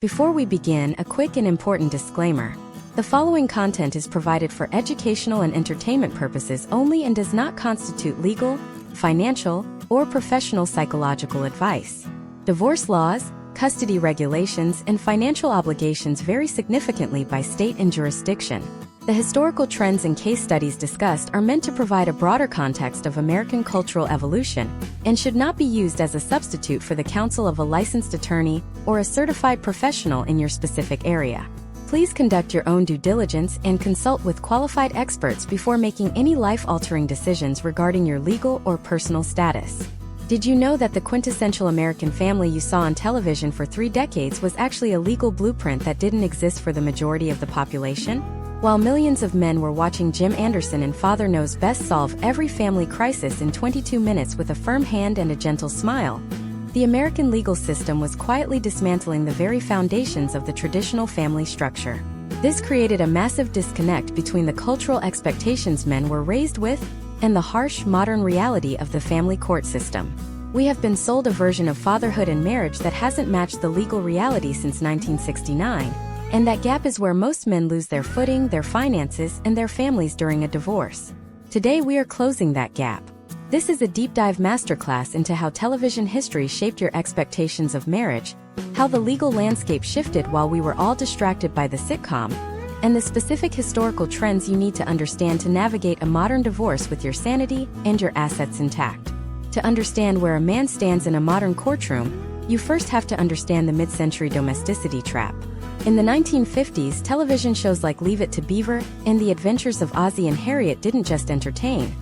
Before we begin, a quick and important disclaimer. The following content is provided for educational and entertainment purposes only and does not constitute legal, financial, or professional psychological advice. Divorce laws, custody regulations, and financial obligations vary significantly by state and jurisdiction. The historical trends and case studies discussed are meant to provide a broader context of American cultural evolution and should not be used as a substitute for the counsel of a licensed attorney or a certified professional in your specific area. Please conduct your own due diligence and consult with qualified experts before making any life-altering decisions regarding your legal or personal status. Did you know that the quintessential American family you saw on television for 3 decades was actually a legal blueprint that didn't exist for the majority of the population? While millions of men were watching Jim Anderson and Father Knows Best solve every family crisis in 22 minutes with a firm hand and a gentle smile, the American legal system was quietly dismantling the very foundations of the traditional family structure. This created a massive disconnect between the cultural expectations men were raised with and the harsh, modern reality of the family court system. We have been sold a version of fatherhood and marriage that hasn't matched the legal reality since 1969. And that gap is where most men lose their footing, their finances, and their families during a divorce. Today we are closing that gap. This is a deep dive masterclass into how television history shaped your expectations of marriage, how the legal landscape shifted while we were all distracted by the sitcom, and the specific historical trends you need to understand to navigate a modern divorce with your sanity and your assets intact. To understand where a man stands in a modern courtroom, you first have to understand the mid-century domesticity trap. In the 1950s, television shows like Leave It to Beaver and The Adventures of Ozzie and Harriet didn't just entertain.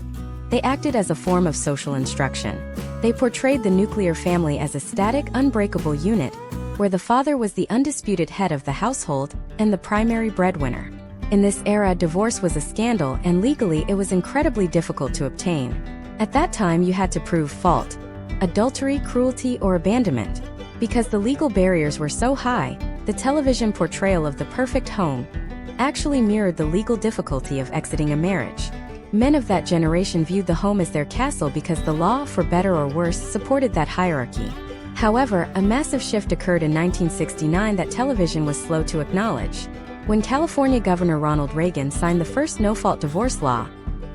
They acted as a form of social instruction. They portrayed the nuclear family as a static, unbreakable unit, where the father was the undisputed head of the household and the primary breadwinner. In this era, divorce was a scandal, and legally it was incredibly difficult to obtain. At that time, you had to prove fault, adultery, cruelty, or abandonment. Because the legal barriers were so high, the television portrayal of the perfect home actually mirrored the legal difficulty of exiting a marriage. Men of that generation viewed the home as their castle because the law, for better or worse, supported that hierarchy. However, a massive shift occurred in 1969 that television was slow to acknowledge. When California Governor Ronald Reagan signed the first no-fault divorce law,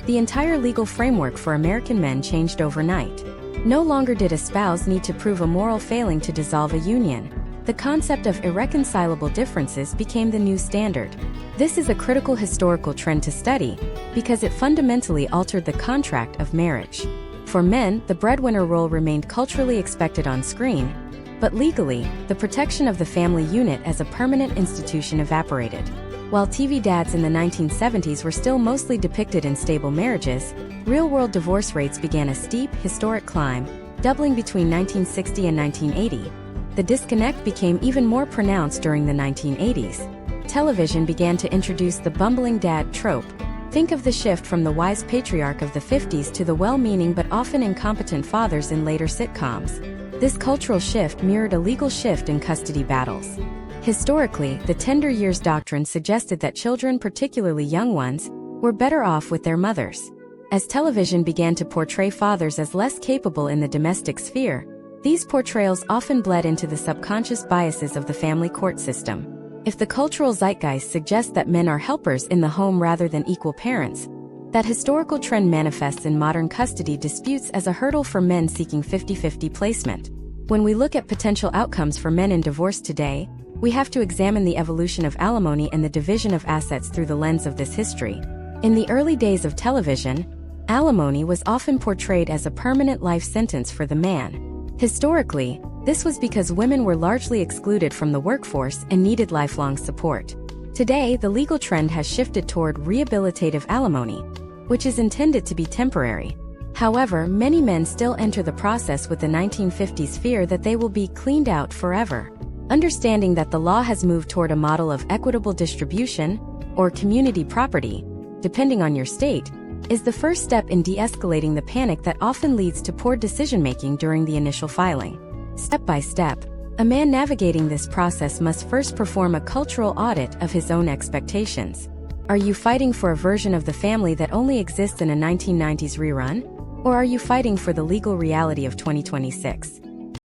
the entire legal framework for American men changed overnight. No longer did a spouse need to prove a moral failing to dissolve a union. The concept of irreconcilable differences became the new standard. This is a critical historical trend to study because it fundamentally altered the contract of marriage. For men, the breadwinner role remained culturally expected on screen, but legally, the protection of the family unit as a permanent institution evaporated. While TV dads in the 1970s were still mostly depicted in stable marriages, real-world divorce rates began a steep, historic climb, doubling between 1960 and 1980. The disconnect became even more pronounced during the 1980s. Television began to introduce the bumbling dad trope. Think of the shift from the wise patriarch of the 50s to the well-meaning but often incompetent fathers in later sitcoms. This cultural shift mirrored a legal shift in custody battles. Historically, the tender years doctrine suggested that children, particularly young ones, were better off with their mothers. As television began to portray fathers as less capable in the domestic sphere, these portrayals often bled into the subconscious biases of the family court system. If the cultural zeitgeist suggests that men are helpers in the home rather than equal parents, that historical trend manifests in modern custody disputes as a hurdle for men seeking 50-50 placement. When we look at potential outcomes for men in divorce today, we have to examine the evolution of alimony and the division of assets through the lens of this history. In the early days of television, alimony was often portrayed as a permanent life sentence for the man. Historically, this was because women were largely excluded from the workforce and needed lifelong support. Today, the legal trend has shifted toward rehabilitative alimony, which is intended to be temporary. However, many men still enter the process with the 1950s fear that they will be cleaned out forever. Understanding that the law has moved toward a model of equitable distribution, or community property, depending on your state, is the first step in de-escalating the panic that often leads to poor decision-making during the initial filing. Step by step, a man navigating this process must first perform a cultural audit of his own expectations. Are you fighting for a version of the family that only exists in a 1990s rerun? Or are you fighting for the legal reality of 2026?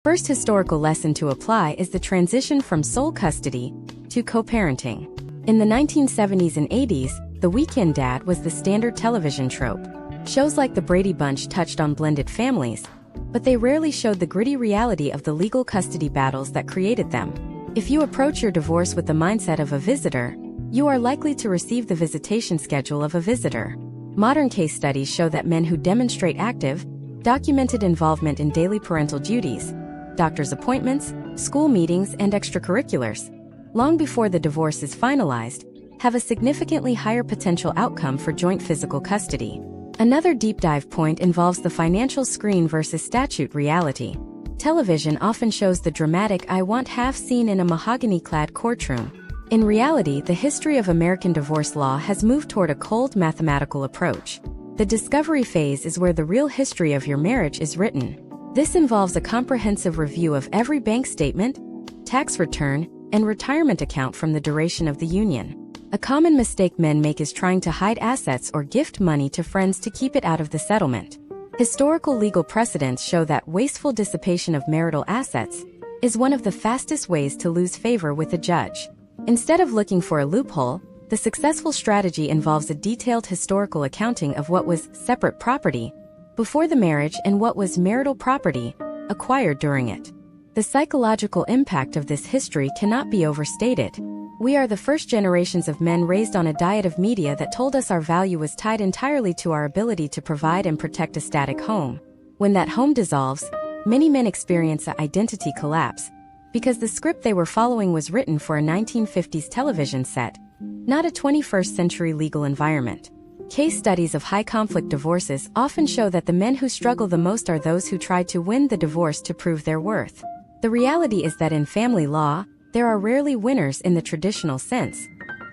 First historical lesson to apply is the transition from sole custody to co-parenting. In the 1970s and 80s, the weekend dad was the standard television trope. Shows like The Brady Bunch touched on blended families, but they rarely showed the gritty reality of the legal custody battles that created them. If you approach your divorce with the mindset of a visitor, you are likely to receive the visitation schedule of a visitor. Modern case studies show that men who demonstrate active, documented involvement in daily parental duties, doctor's appointments, school meetings, and extracurriculars, long before the divorce is finalized, have a significantly higher potential outcome for joint physical custody. Another deep dive point involves the financial screen versus statute reality. Television often shows the dramatic "I want half" scene in a mahogany-clad courtroom. In reality, the history of American divorce law has moved toward a cold mathematical approach. The discovery phase is where the real history of your marriage is written. This involves a comprehensive review of every bank statement, tax return, and retirement account from the duration of the union. A common mistake men make is trying to hide assets or gift money to friends to keep it out of the settlement. Historical legal precedents show that wasteful dissipation of marital assets is one of the fastest ways to lose favor with a judge. Instead of looking for a loophole, the successful strategy involves a detailed historical accounting of what was separate property before the marriage and what was marital property acquired during it. The psychological impact of this history cannot be overstated. We are the first generations of men raised on a diet of media that told us our value was tied entirely to our ability to provide and protect a static home. When that home dissolves, many men experience an identity collapse, because the script they were following was written for a 1950s television set, not a 21st century legal environment. Case studies of high-conflict divorces often show that the men who struggle the most are those who try to win the divorce to prove their worth. The reality is that in family law, there are rarely winners in the traditional sense.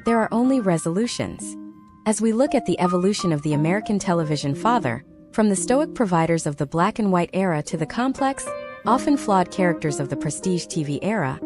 There are only resolutions. As we look at the evolution of the American television father, from the stoic providers of the black and white era to the complex, often flawed characters of the prestige TV era,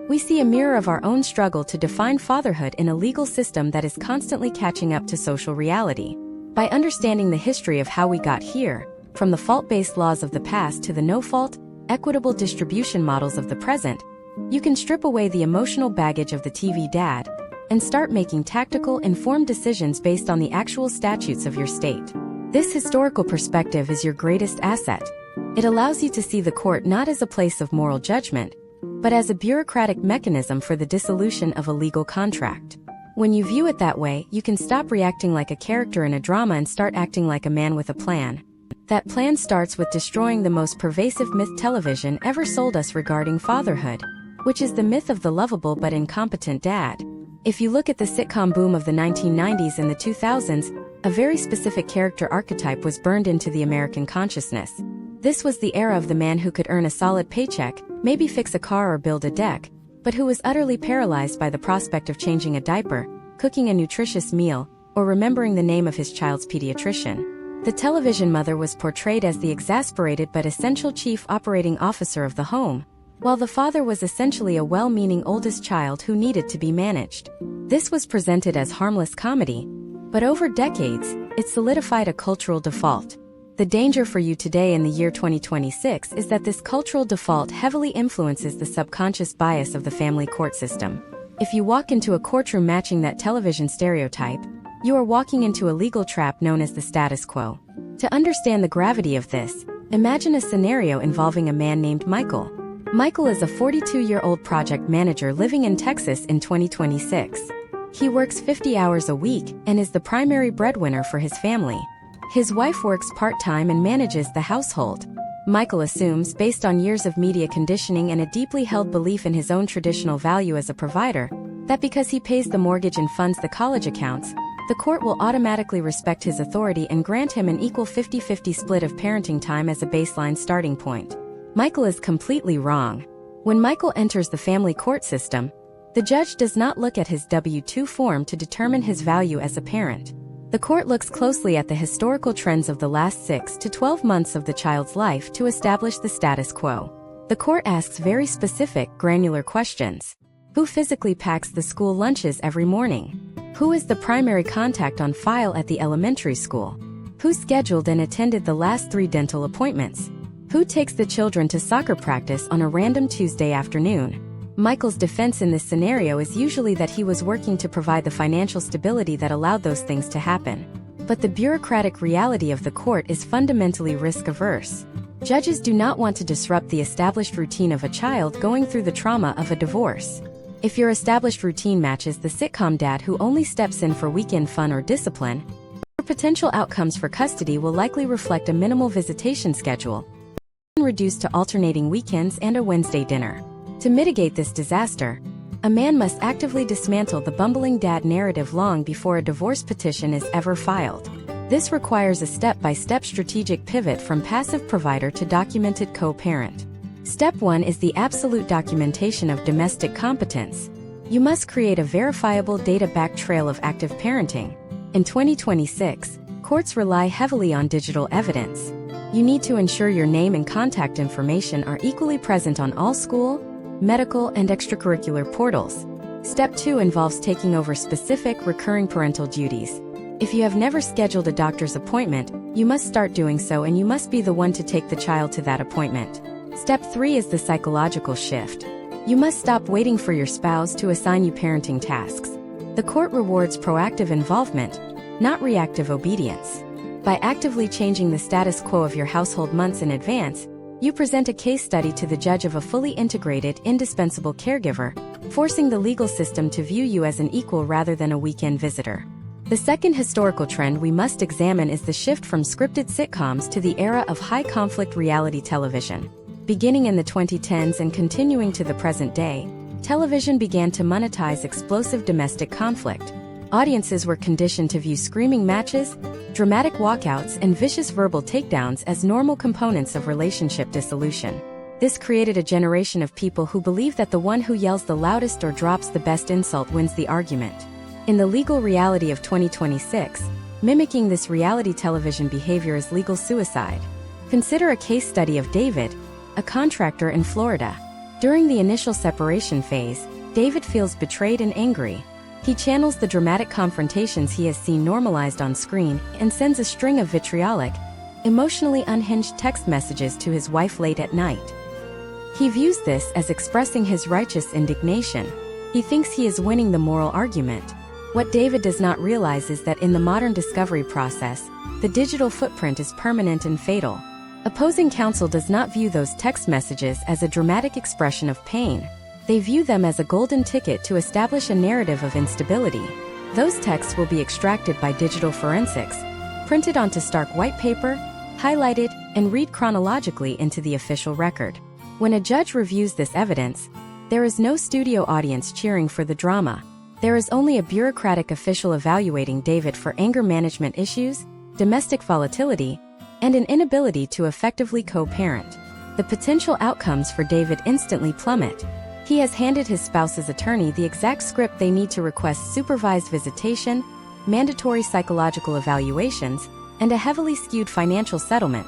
we see a mirror of our own struggle to define fatherhood in a legal system that is constantly catching up to social reality. By understanding the history of how we got here, from the fault-based laws of the past to the no-fault, equitable distribution models of the present, you can strip away the emotional baggage of the TV dad and start making tactical, informed decisions based on the actual statutes of your state. This historical perspective is your greatest asset. It allows you to see the court not as a place of moral judgment, but as a bureaucratic mechanism for the dissolution of a legal contract. When you view it that way, you can stop reacting like a character in a drama and start acting like a man with a plan. That plan starts with destroying the most pervasive myth television ever sold us regarding fatherhood, which is the myth of the lovable but incompetent dad. If you look at the sitcom boom of the 1990s and the 2000s, a very specific character archetype was burned into the American consciousness. This was the era of the man who could earn a solid paycheck, maybe fix a car or build a deck, but who was utterly paralyzed by the prospect of changing a diaper, cooking a nutritious meal, or remembering the name of his child's pediatrician. The television mother was portrayed as the exasperated but essential chief operating officer of the home, while the father was essentially a well-meaning oldest child who needed to be managed. This was presented as harmless comedy, but over decades, it solidified a cultural default. The danger for you today in the year 2026 is that this cultural default heavily influences the subconscious bias of the family court system. If you walk into a courtroom matching that television stereotype, you are walking into a legal trap known as the status quo. To understand the gravity of this, imagine a scenario involving a man named Michael. Michael is a 42-year-old project manager living in Texas in 2026. He works 50 hours a week and is the primary breadwinner for his family. His wife works part-time and manages the household. Michael assumes, based on years of media conditioning and a deeply held belief in his own traditional value as a provider, that because he pays the mortgage and funds the college accounts, the court will automatically respect his authority and grant him an equal 50-50 split of parenting time as a baseline starting point. Michael is completely wrong. When Michael enters the family court system, the judge does not look at his W-2 form to determine his value as a parent. The court looks closely at the historical trends of the last 6 to 12 months of the child's life to establish the status quo. The court asks very specific, granular questions. Who physically packs the school lunches every morning? Who is the primary contact on file at the elementary school? Who scheduled and attended the last 3 dental appointments? Who takes the children to soccer practice on a random Tuesday afternoon? Michael's defense in this scenario is usually that he was working to provide the financial stability that allowed those things to happen. But the bureaucratic reality of the court is fundamentally risk-averse. Judges do not want to disrupt the established routine of a child going through the trauma of a divorce. If your established routine matches the sitcom dad who only steps in for weekend fun or discipline, your potential outcomes for custody will likely reflect a minimal visitation schedule, reduced to alternating weekends and a Wednesday dinner. To mitigate this disaster, a man must actively dismantle the bumbling dad narrative long before a divorce petition is ever filed. This requires a step-by-step strategic pivot from passive provider to documented co-parent. Step 1 is the absolute documentation of domestic competence. You must create a verifiable data-backed trail of active parenting. In 2026, courts rely heavily on digital evidence. You need to ensure your name and contact information are equally present on all school, medical, and extracurricular portals. Step 2 involves taking over specific, recurring parental duties. If you have never scheduled a doctor's appointment, you must start doing so, and you must be the one to take the child to that appointment. Step 3 is the psychological shift. You must stop waiting for your spouse to assign you parenting tasks. The court rewards proactive involvement, not reactive obedience. By actively changing the status quo of your household months in advance, you present a case study to the judge of a fully integrated, indispensable caregiver, forcing the legal system to view you as an equal rather than a weekend visitor. The second historical trend we must examine is the shift from scripted sitcoms to the era of high-conflict reality television. Beginning in the 2010s and continuing to the present day, television began to monetize explosive domestic conflict. Audiences were conditioned to view screaming matches, dramatic walkouts, and vicious verbal takedowns as normal components of relationship dissolution. This created a generation of people who believe that the one who yells the loudest or drops the best insult wins the argument. In the legal reality of 2026, mimicking this reality television behavior is legal suicide. Consider a case study of David, a contractor in Florida. During the initial separation phase, David feels betrayed and angry. He channels the dramatic confrontations he has seen normalized on screen and sends a string of vitriolic, emotionally unhinged text messages to his wife late at night. He views this as expressing his righteous indignation. He thinks he is winning the moral argument. What David does not realize is that in the modern discovery process, the digital footprint is permanent and fatal. Opposing counsel does not view those text messages as a dramatic expression of pain. They view them as a golden ticket to establish a narrative of instability. Those texts will be extracted by digital forensics, printed onto stark white paper, highlighted, and read chronologically into the official record. When a judge reviews this evidence, there is no studio audience cheering for the drama. There is only a bureaucratic official evaluating David for anger management issues, domestic volatility, and an inability to effectively co-parent. The potential outcomes for David instantly plummet. He has handed his spouse's attorney the exact script they need to request supervised visitation, mandatory psychological evaluations, and a heavily skewed financial settlement,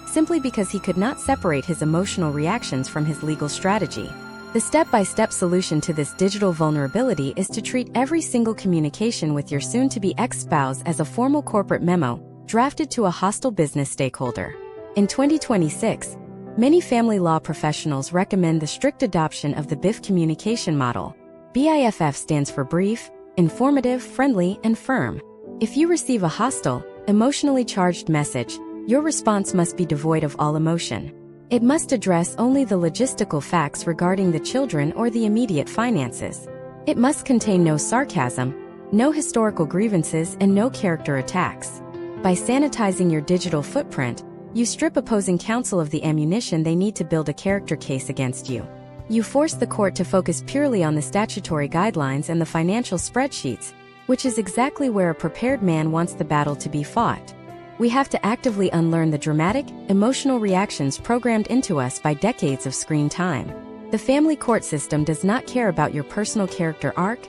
simply because he could not separate his emotional reactions from his legal strategy. The step-by-step solution to this digital vulnerability is to treat every single communication with your soon-to-be ex-spouse as a formal corporate memo, drafted to a hostile business stakeholder. In 2026, many family law professionals recommend the strict adoption of the BIFF communication model. BIFF stands for brief, informative, friendly, and firm. If you receive a hostile, emotionally charged message, your response must be devoid of all emotion. It must address only the logistical facts regarding the children or the immediate finances. It must contain no sarcasm, no historical grievances, and no character attacks. By sanitizing your digital footprint, you strip opposing counsel of the ammunition they need to build a character case against you. You force the court to focus purely on the statutory guidelines and the financial spreadsheets, which is exactly where a prepared man wants the battle to be fought. We have to actively unlearn the dramatic, emotional reactions programmed into us by decades of screen time. The family court system does not care about your personal character arc,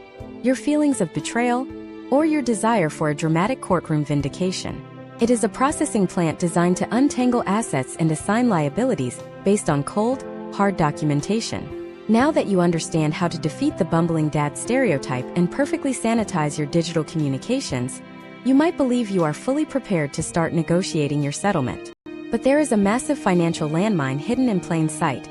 your feelings of betrayal, or your desire for a dramatic courtroom vindication. It is a processing plant designed to untangle assets and assign liabilities based on cold, hard documentation. Now that you understand how to defeat the bumbling dad stereotype and perfectly sanitize your digital communications, you might believe you are fully prepared to start negotiating your settlement. But there is a massive financial landmine hidden in plain sight.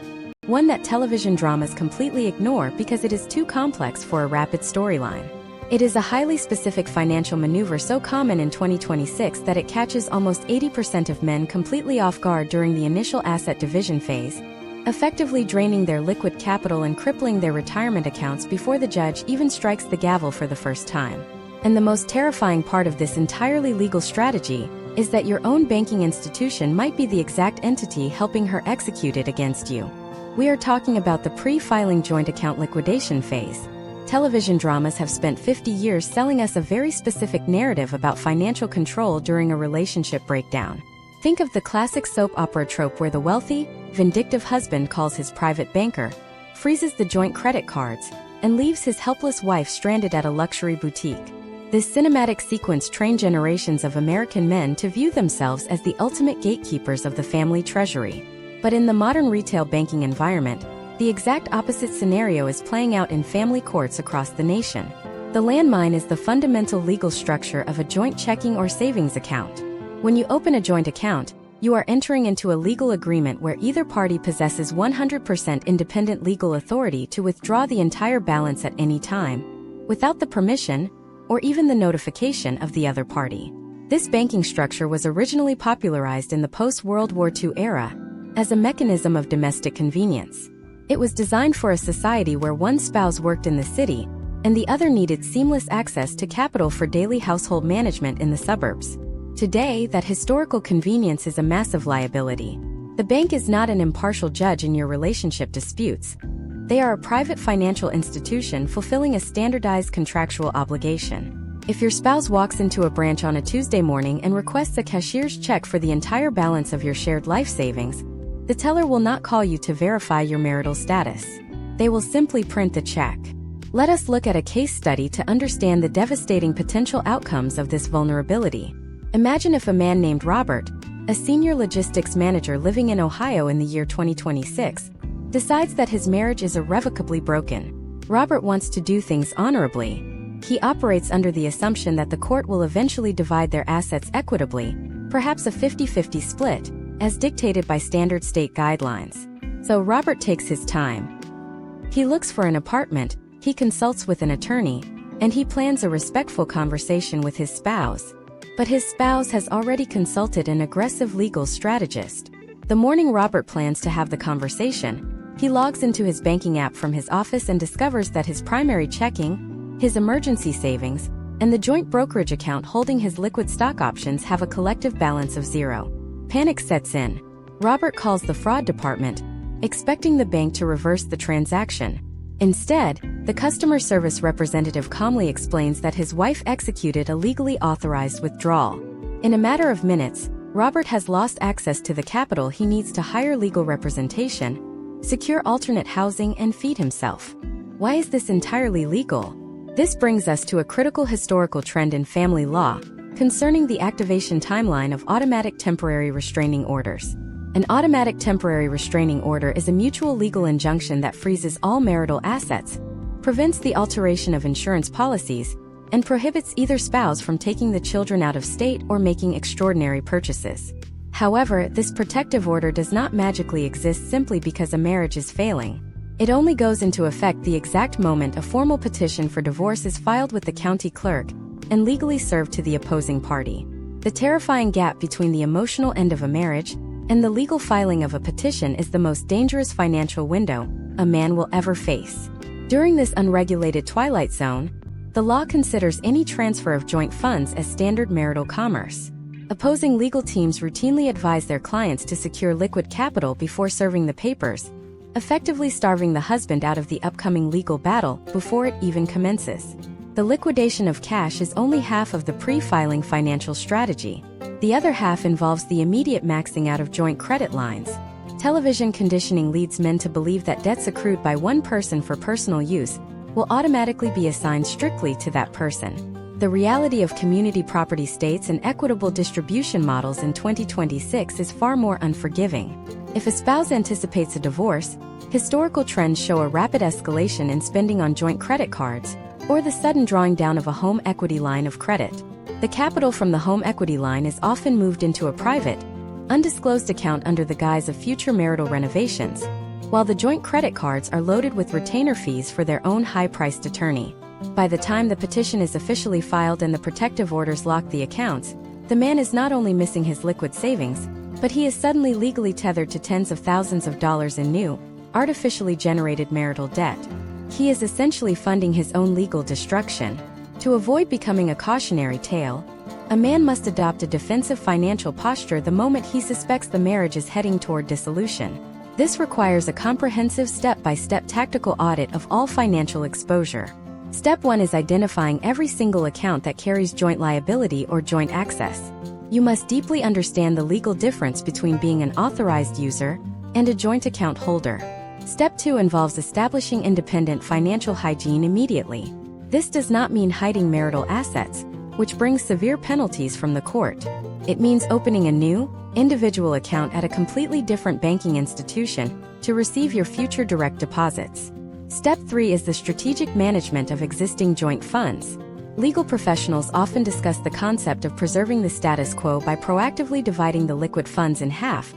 One that television dramas completely ignore because it is too complex for a rapid storyline. It is a highly specific financial maneuver so common in 2026 that it catches almost 80% of men completely off guard during the initial asset division phase, effectively draining their liquid capital and crippling their retirement accounts before the judge even strikes the gavel for the first time. And the most terrifying part of this entirely legal strategy is that your own banking institution might be the exact entity helping her execute it against you. We are talking about the pre-filing joint account liquidation phase. Television dramas have spent 50 years selling us a very specific narrative about financial control during a relationship breakdown. Think of the classic soap opera trope where the wealthy, vindictive husband calls his private banker, freezes the joint credit cards, and leaves his helpless wife stranded at a luxury boutique. This cinematic sequence trained generations of American men to view themselves as the ultimate gatekeepers of the family treasury. But in the modern retail banking environment, the exact opposite scenario is playing out in family courts across the nation. The landmine is the fundamental legal structure of a joint checking or savings account. When you open a joint account, you are entering into a legal agreement where either party possesses 100% independent legal authority to withdraw the entire balance at any time, without the permission or even the notification of the other party. This banking structure was originally popularized in the post-World War II era as a mechanism of domestic convenience. It was designed for a society where one spouse worked in the city and the other needed seamless access to capital for daily household management in the suburbs. Today, that historical convenience is a massive liability. The bank is not an impartial judge in your relationship disputes. They are a private financial institution fulfilling a standardized contractual obligation. If your spouse walks into a branch on a Tuesday morning and requests a cashier's check for the entire balance of your shared life savings, the teller will not call you to verify your marital status. They will simply print the check. Let us look at a case study to understand the devastating potential outcomes of this vulnerability. Imagine if a man named Robert, a senior logistics manager living in Ohio in the year 2026, decides that his marriage is irrevocably broken. Robert wants to do things honorably. He operates under the assumption that the court will eventually divide their assets equitably, perhaps a 50-50 split, as dictated by standard state guidelines. So Robert takes his time. He looks for an apartment, he consults with an attorney, and he plans a respectful conversation with his spouse. But his spouse has already consulted an aggressive legal strategist. The morning Robert plans to have the conversation, he logs into his banking app from his office and discovers that his primary checking, his emergency savings, and the joint brokerage account holding his liquid stock options have a collective balance of zero. Panic sets in. Robert calls the fraud department, expecting the bank to reverse the transaction. Instead, the customer service representative calmly explains that his wife executed a legally authorized withdrawal. In a matter of minutes, Robert has lost access to the capital he needs to hire legal representation, secure alternate housing, and feed himself. Why is this entirely legal? This brings us to a critical historical trend in family law concerning the activation timeline of automatic temporary restraining orders. An automatic temporary restraining order is a mutual legal injunction that freezes all marital assets, prevents the alteration of insurance policies, and prohibits either spouse from taking the children out of state or making extraordinary purchases. However, this protective order does not magically exist simply because a marriage is failing. It only goes into effect the exact moment a formal petition for divorce is filed with the county clerk and legally served to the opposing party. The terrifying gap between the emotional end of a marriage and the legal filing of a petition is the most dangerous financial window a man will ever face. During this unregulated twilight zone, the law considers any transfer of joint funds as standard marital commerce. Opposing legal teams routinely advise their clients to secure liquid capital before serving the papers, effectively starving the husband out of the upcoming legal battle before it even commences. The liquidation of cash is only half of the pre-filing financial strategy. The other half involves the immediate maxing out of joint credit lines. Television conditioning leads men to believe that debts accrued by one person for personal use will automatically be assigned strictly to that person. The reality of community property states and equitable distribution models in 2026 is far more unforgiving. If a spouse anticipates a divorce, historical trends show a rapid escalation in spending on joint credit cards, or the sudden drawing down of a home equity line of credit. The capital from the home equity line is often moved into a private, undisclosed account under the guise of future marital renovations, while the joint credit cards are loaded with retainer fees for their own high-priced attorney. By the time the petition is officially filed and the protective orders lock the accounts, the man is not only missing his liquid savings, but he is suddenly legally tethered to tens of thousands of dollars in new, artificially generated marital debt. He is essentially funding his own legal destruction. To avoid becoming a cautionary tale, a man must adopt a defensive financial posture the moment he suspects the marriage is heading toward dissolution. This requires a comprehensive step-by-step tactical audit of all financial exposure. Step 1 is identifying every single account that carries joint liability or joint access. You must deeply understand the legal difference between being an authorized user and a joint account holder. Step 2 involves establishing independent financial hygiene immediately. This does not mean hiding marital assets, which brings severe penalties from the court. It means opening a new, individual account at a completely different banking institution to receive your future direct deposits. Step 3 is the strategic management of existing joint funds. Legal professionals often discuss the concept of preserving the status quo by proactively dividing the liquid funds in half,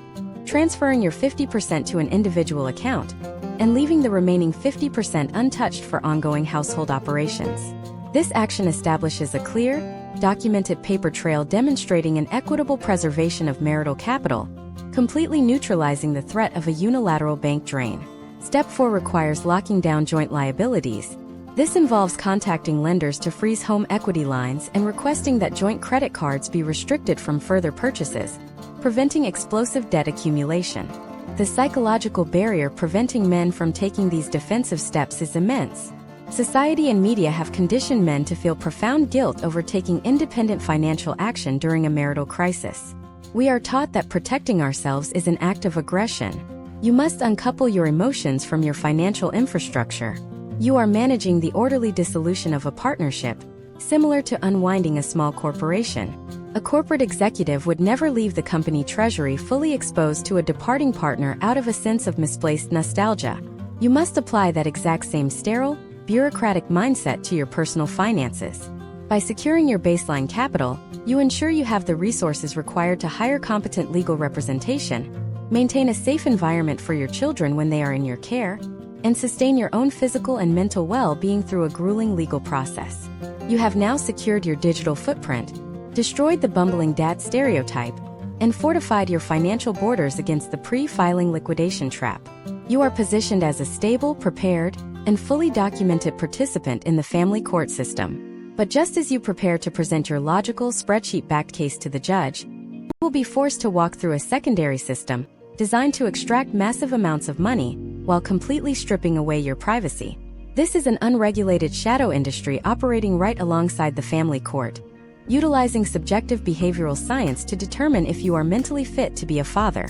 transferring your 50% to an individual account, and leaving the remaining 50% untouched for ongoing household operations. This action establishes a clear, documented paper trail demonstrating an equitable preservation of marital capital, completely neutralizing the threat of a unilateral bank drain. Step 4 requires locking down joint liabilities. This involves contacting lenders to freeze home equity lines and requesting that joint credit cards be restricted from further purchases, preventing explosive debt accumulation. The psychological barrier preventing men from taking these defensive steps is immense. Society and media have conditioned men to feel profound guilt over taking independent financial action during a marital crisis. We are taught that protecting ourselves is an act of aggression. You must uncouple your emotions from your financial infrastructure. You are managing the orderly dissolution of a partnership, similar to unwinding a small corporation. A corporate executive would never leave the company treasury fully exposed to a departing partner out of a sense of misplaced nostalgia. You must apply that exact same sterile, bureaucratic mindset to your personal finances. By securing your baseline capital, you ensure you have the resources required to hire competent legal representation, maintain a safe environment for your children when they are in your care, and sustain your own physical and mental well-being through a grueling legal process. You have now secured your digital footprint, destroyed the bumbling dad stereotype, and fortified your financial borders against the pre-filing liquidation trap. You are positioned as a stable, prepared, and fully documented participant in the family court system. But just as you prepare to present your logical, spreadsheet-backed case to the judge, you will be forced to walk through a secondary system designed to extract massive amounts of money while completely stripping away your privacy. This is an unregulated shadow industry operating right alongside the family court, utilizing subjective behavioral science to determine if you are mentally fit to be a father.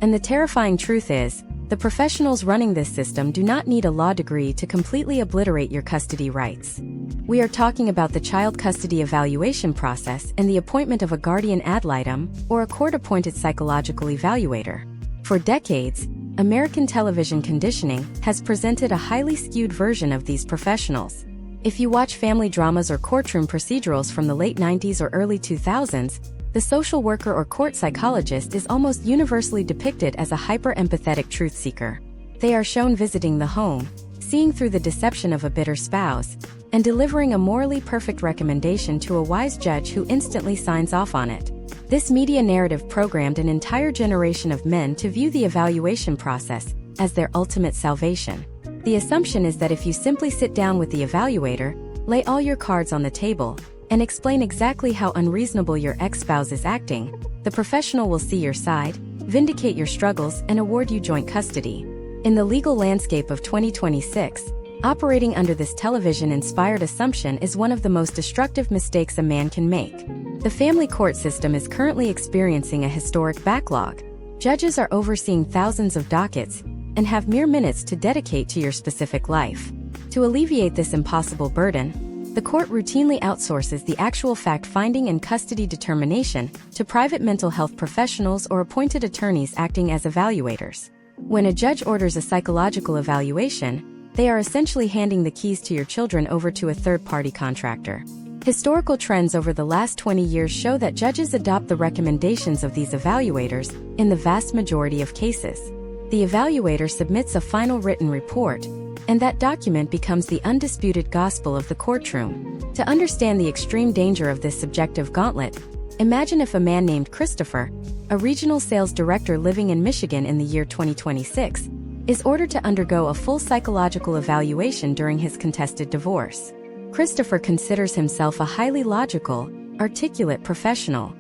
And the terrifying truth is, the professionals running this system do not need a law degree to completely obliterate your custody rights. We are talking about the child custody evaluation process and the appointment of a guardian ad litem or a court-appointed psychological evaluator. For decades, American television conditioning has presented a highly skewed version of these professionals. If you watch family dramas or courtroom procedurals from the late 90s or early 2000s, the social worker or court psychologist is almost universally depicted as a hyper-empathetic truth seeker. They are shown visiting the home, seeing through the deception of a bitter spouse, and delivering a morally perfect recommendation to a wise judge who instantly signs off on it. This media narrative programmed an entire generation of men to view the evaluation process as their ultimate salvation. The assumption is that if you simply sit down with the evaluator, lay all your cards on the table, and explain exactly how unreasonable your ex-spouse is acting, the professional will see your side, vindicate your struggles, and award you joint custody. In the legal landscape of 2026, operating under this television-inspired assumption is one of the most destructive mistakes a man can make. The family court system is currently experiencing a historic backlog. Judges are overseeing thousands of dockets and have mere minutes to dedicate to your specific life. To alleviate this impossible burden, the court routinely outsources the actual fact-finding and custody determination to private mental health professionals or appointed attorneys acting as evaluators. When a judge orders a psychological evaluation, they are essentially handing the keys to your children over to a third-party contractor. Historical trends over the last 20 years show that judges adopt the recommendations of these evaluators in the vast majority of cases. The evaluator submits a final written report, and that document becomes the undisputed gospel of the courtroom. To understand the extreme danger of this subjective gauntlet, imagine if a man named Christopher, a regional sales director living in Michigan in the year 2026, is ordered to undergo a full psychological evaluation during his contested divorce. Christopher considers himself a highly logical, articulate professional.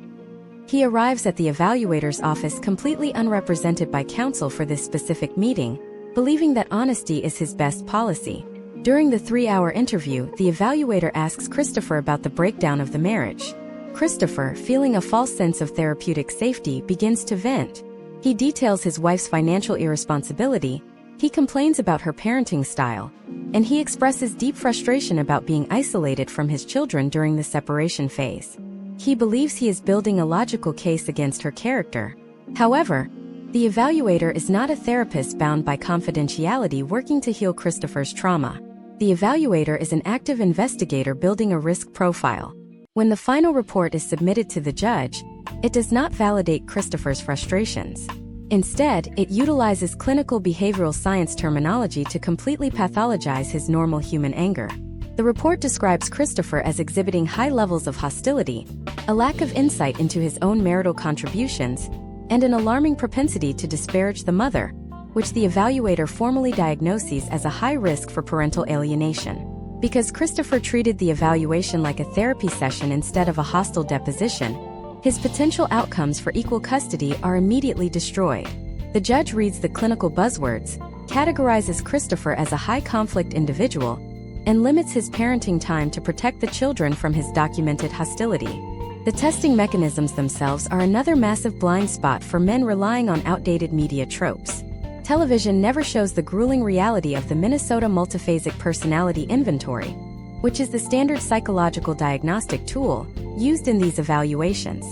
He arrives at the evaluator's office completely unrepresented by counsel for this specific meeting, believing that honesty is his best policy. During the 3-hour interview, the evaluator asks Christopher about the breakdown of the marriage. Christopher, feeling a false sense of therapeutic safety, begins to vent. He details his wife's financial irresponsibility, he complains about her parenting style, and he expresses deep frustration about being isolated from his children during the separation phase. He believes he is building a logical case against her character. However, the evaluator is not a therapist bound by confidentiality working to heal Christopher's trauma. The evaluator is an active investigator building a risk profile. When the final report is submitted to the judge, it does not validate Christopher's frustrations. Instead, it utilizes clinical behavioral science terminology to completely pathologize his normal human anger. The report describes Christopher as exhibiting high levels of hostility, a lack of insight into his own marital contributions, and an alarming propensity to disparage the mother, which the evaluator formally diagnoses as a high risk for parental alienation. Because Christopher treated the evaluation like a therapy session instead of a hostile deposition, his potential outcomes for equal custody are immediately destroyed. The judge reads the clinical buzzwords, categorizes Christopher as a high-conflict individual, and limits his parenting time to protect the children from his documented hostility. The testing mechanisms themselves are another massive blind spot for men relying on outdated media tropes. Television never shows the grueling reality of the Minnesota Multiphasic Personality Inventory, which is the standard psychological diagnostic tool used in these evaluations.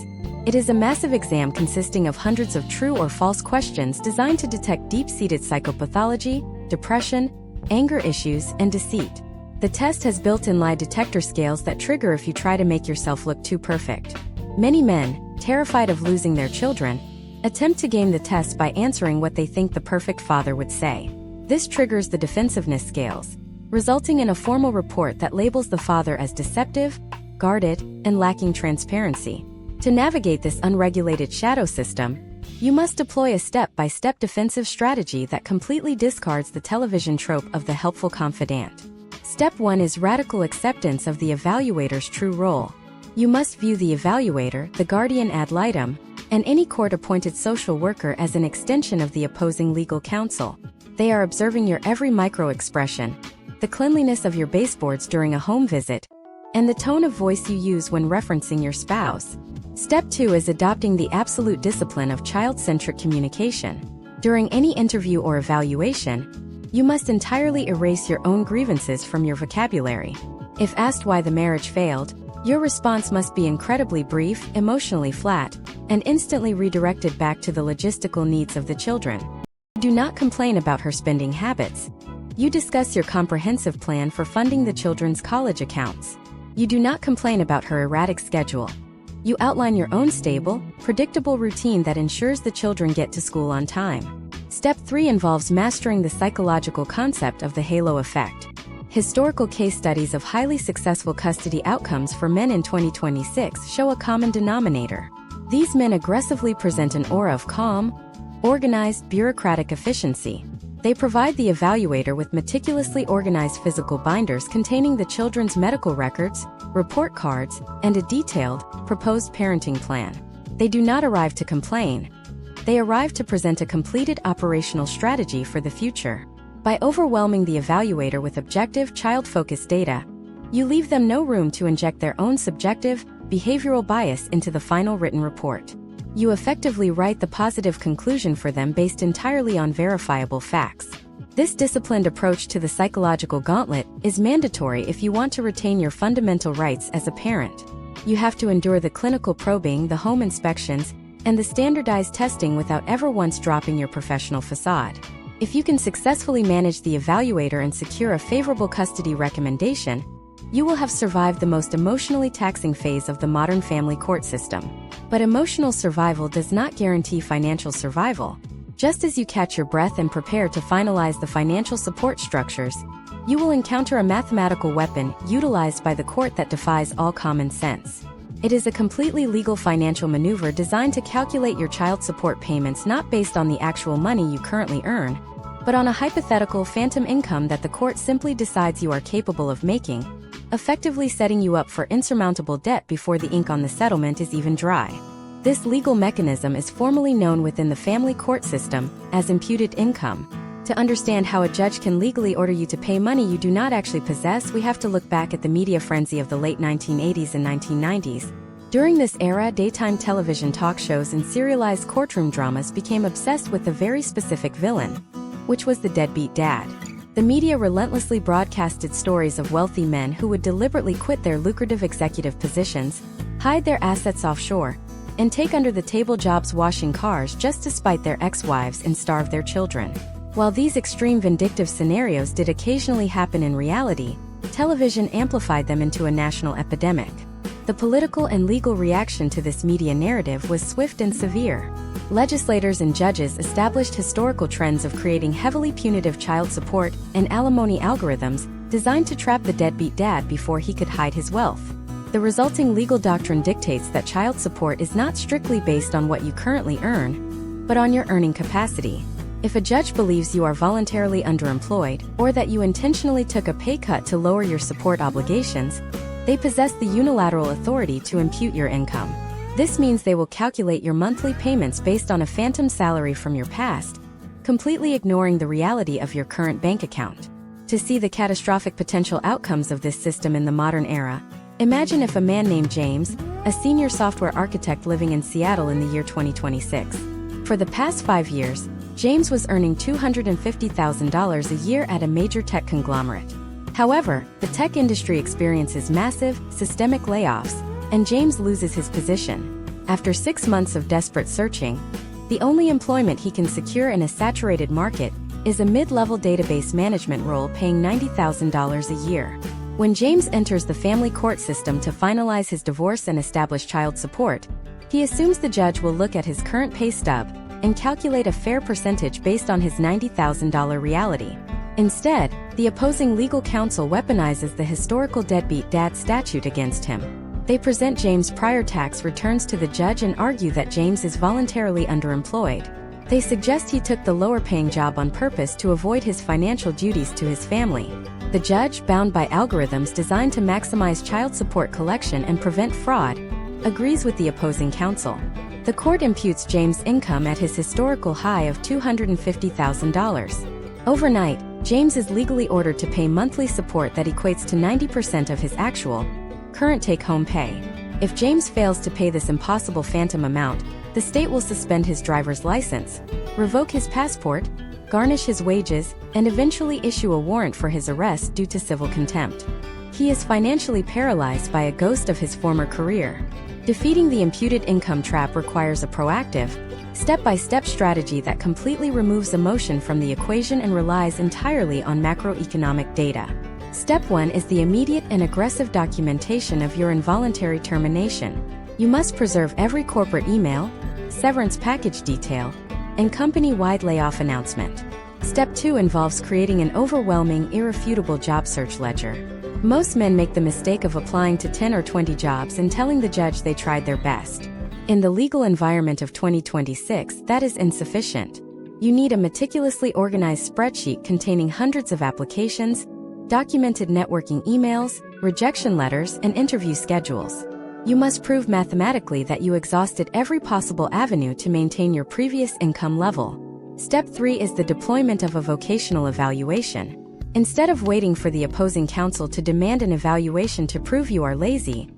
It is a massive exam consisting of hundreds of true or false questions designed to detect deep-seated psychopathology, depression, anger issues, and deceit. The test has built-in lie detector scales that trigger if you try to make yourself look too perfect. Many men, terrified of losing their children, attempt to game the test by answering what they think the perfect father would say. This triggers the defensiveness scales, resulting in a formal report that labels the father as deceptive, guarded, and lacking transparency. To navigate this unregulated shadow system, you must deploy a step-by-step defensive strategy that completely discards the television trope of the helpful confidant. Step 1 is radical acceptance of the evaluator's true role. You must view the evaluator, the guardian ad litem, and any court-appointed social worker as an extension of the opposing legal counsel. They are observing your every micro-expression, the cleanliness of your baseboards during a home visit, and the tone of voice you use when referencing your spouse. Step 2 is adopting the absolute discipline of child-centric communication. During any interview or evaluation, you must entirely erase your own grievances from your vocabulary. If asked why the marriage failed, your response must be incredibly brief, emotionally flat, and instantly redirected back to the logistical needs of the children. Do not complain about her spending habits. You discuss your comprehensive plan for funding the children's college accounts. You do not complain about her erratic schedule. You outline your own stable, predictable routine that ensures the children get to school on time. Step 3 involves mastering the psychological concept of the halo effect. Historical case studies of highly successful custody outcomes for men in 2026 show a common denominator. These men aggressively present an aura of calm, organized, bureaucratic efficiency. They provide the evaluator with meticulously organized physical binders containing the children's medical records, report cards, and a detailed, proposed parenting plan. They do not arrive to complain. They arrive to present a completed operational strategy for the future. By overwhelming the evaluator with objective, child-focused data, you leave them no room to inject their own subjective, behavioral bias into the final written report. You effectively write the positive conclusion for them based entirely on verifiable facts. This disciplined approach to the psychological gauntlet is mandatory if you want to retain your fundamental rights as a parent. You have to endure the clinical probing, the home inspections, and the standardized testing without ever once dropping your professional facade. If you can successfully manage the evaluator and secure a favorable custody recommendation, you will have survived the most emotionally taxing phase of the modern family court system. But emotional survival does not guarantee financial survival. Just as you catch your breath and prepare to finalize the financial support structures, you will encounter a mathematical weapon utilized by the court that defies all common sense. It is a completely legal financial maneuver designed to calculate your child support payments not based on the actual money you currently earn, but on a hypothetical phantom income that the court simply decides you are capable of making, effectively setting you up for insurmountable debt before the ink on the settlement is even dry. This legal mechanism is formally known within the family court system as imputed income. To understand how a judge can legally order you to pay money you do not actually possess, we have to look back at the media frenzy of the late 1980s and 1990s. During this era, daytime television talk shows and serialized courtroom dramas became obsessed with a very specific villain, which was the deadbeat dad. The media relentlessly broadcasted stories of wealthy men who would deliberately quit their lucrative executive positions, hide their assets offshore, and take under-the-table jobs washing cars just to spite their ex-wives and starve their children. While these extreme vindictive scenarios did occasionally happen in reality, television amplified them into a national epidemic. The political and legal reaction to this media narrative was swift and severe. Legislators and judges established historical trends of creating heavily punitive child support and alimony algorithms designed to trap the deadbeat dad before he could hide his wealth. The resulting legal doctrine dictates that child support is not strictly based on what you currently earn, but on your earning capacity. If a judge believes you are voluntarily underemployed, or that you intentionally took a pay cut to lower your support obligations, they possess the unilateral authority to impute your income. This means they will calculate your monthly payments based on a phantom salary from your past, completely ignoring the reality of your current bank account. To see the catastrophic potential outcomes of this system in the modern era, imagine if a man named James, a senior software architect living in Seattle in the year 2026. For the past 5 years, James was earning $250,000 a year at a major tech conglomerate. However, the tech industry experiences massive, systemic layoffs, and James loses his position. After 6 months of desperate searching, the only employment he can secure in a saturated market is a mid-level database management role paying $90,000 a year. When James enters the family court system to finalize his divorce and establish child support, he assumes the judge will look at his current pay stub and calculate a fair percentage based on his $90,000 reality. Instead, the opposing legal counsel weaponizes the historical deadbeat dad statute against him. They present James' prior tax returns to the judge and argue that James is voluntarily underemployed. They suggest he took the lower-paying job on purpose to avoid his financial duties to his family. The judge, bound by algorithms designed to maximize child support collection and prevent fraud, agrees with the opposing counsel. The court imputes James' income at his historical high of $250,000. Overnight, James is legally ordered to pay monthly support that equates to 90% of his actual, current take-home pay. If James fails to pay this impossible phantom amount, the state will suspend his driver's license, revoke his passport, garnish his wages, and eventually issue a warrant for his arrest due to civil contempt. He is financially paralyzed by a ghost of his former career. Defeating the imputed income trap requires a proactive, step-by-step strategy that completely removes emotion from the equation and relies entirely on macroeconomic data. Step 1 is the immediate and aggressive documentation of your involuntary termination. You must preserve every corporate email, severance package detail, and company-wide layoff announcement. Step 2 involves creating an overwhelming, irrefutable job search ledger. Most men make the mistake of applying to 10 or 20 jobs and telling the judge they tried their best. In the legal environment of 2026, that is insufficient. You need a meticulously organized spreadsheet containing hundreds of applications, documented networking emails, rejection letters, and interview schedules. You must prove mathematically that you exhausted every possible avenue to maintain your previous income level. Step 3 is the deployment of a vocational evaluation. Instead of waiting for the opposing counsel to demand an evaluation to prove you are lazy,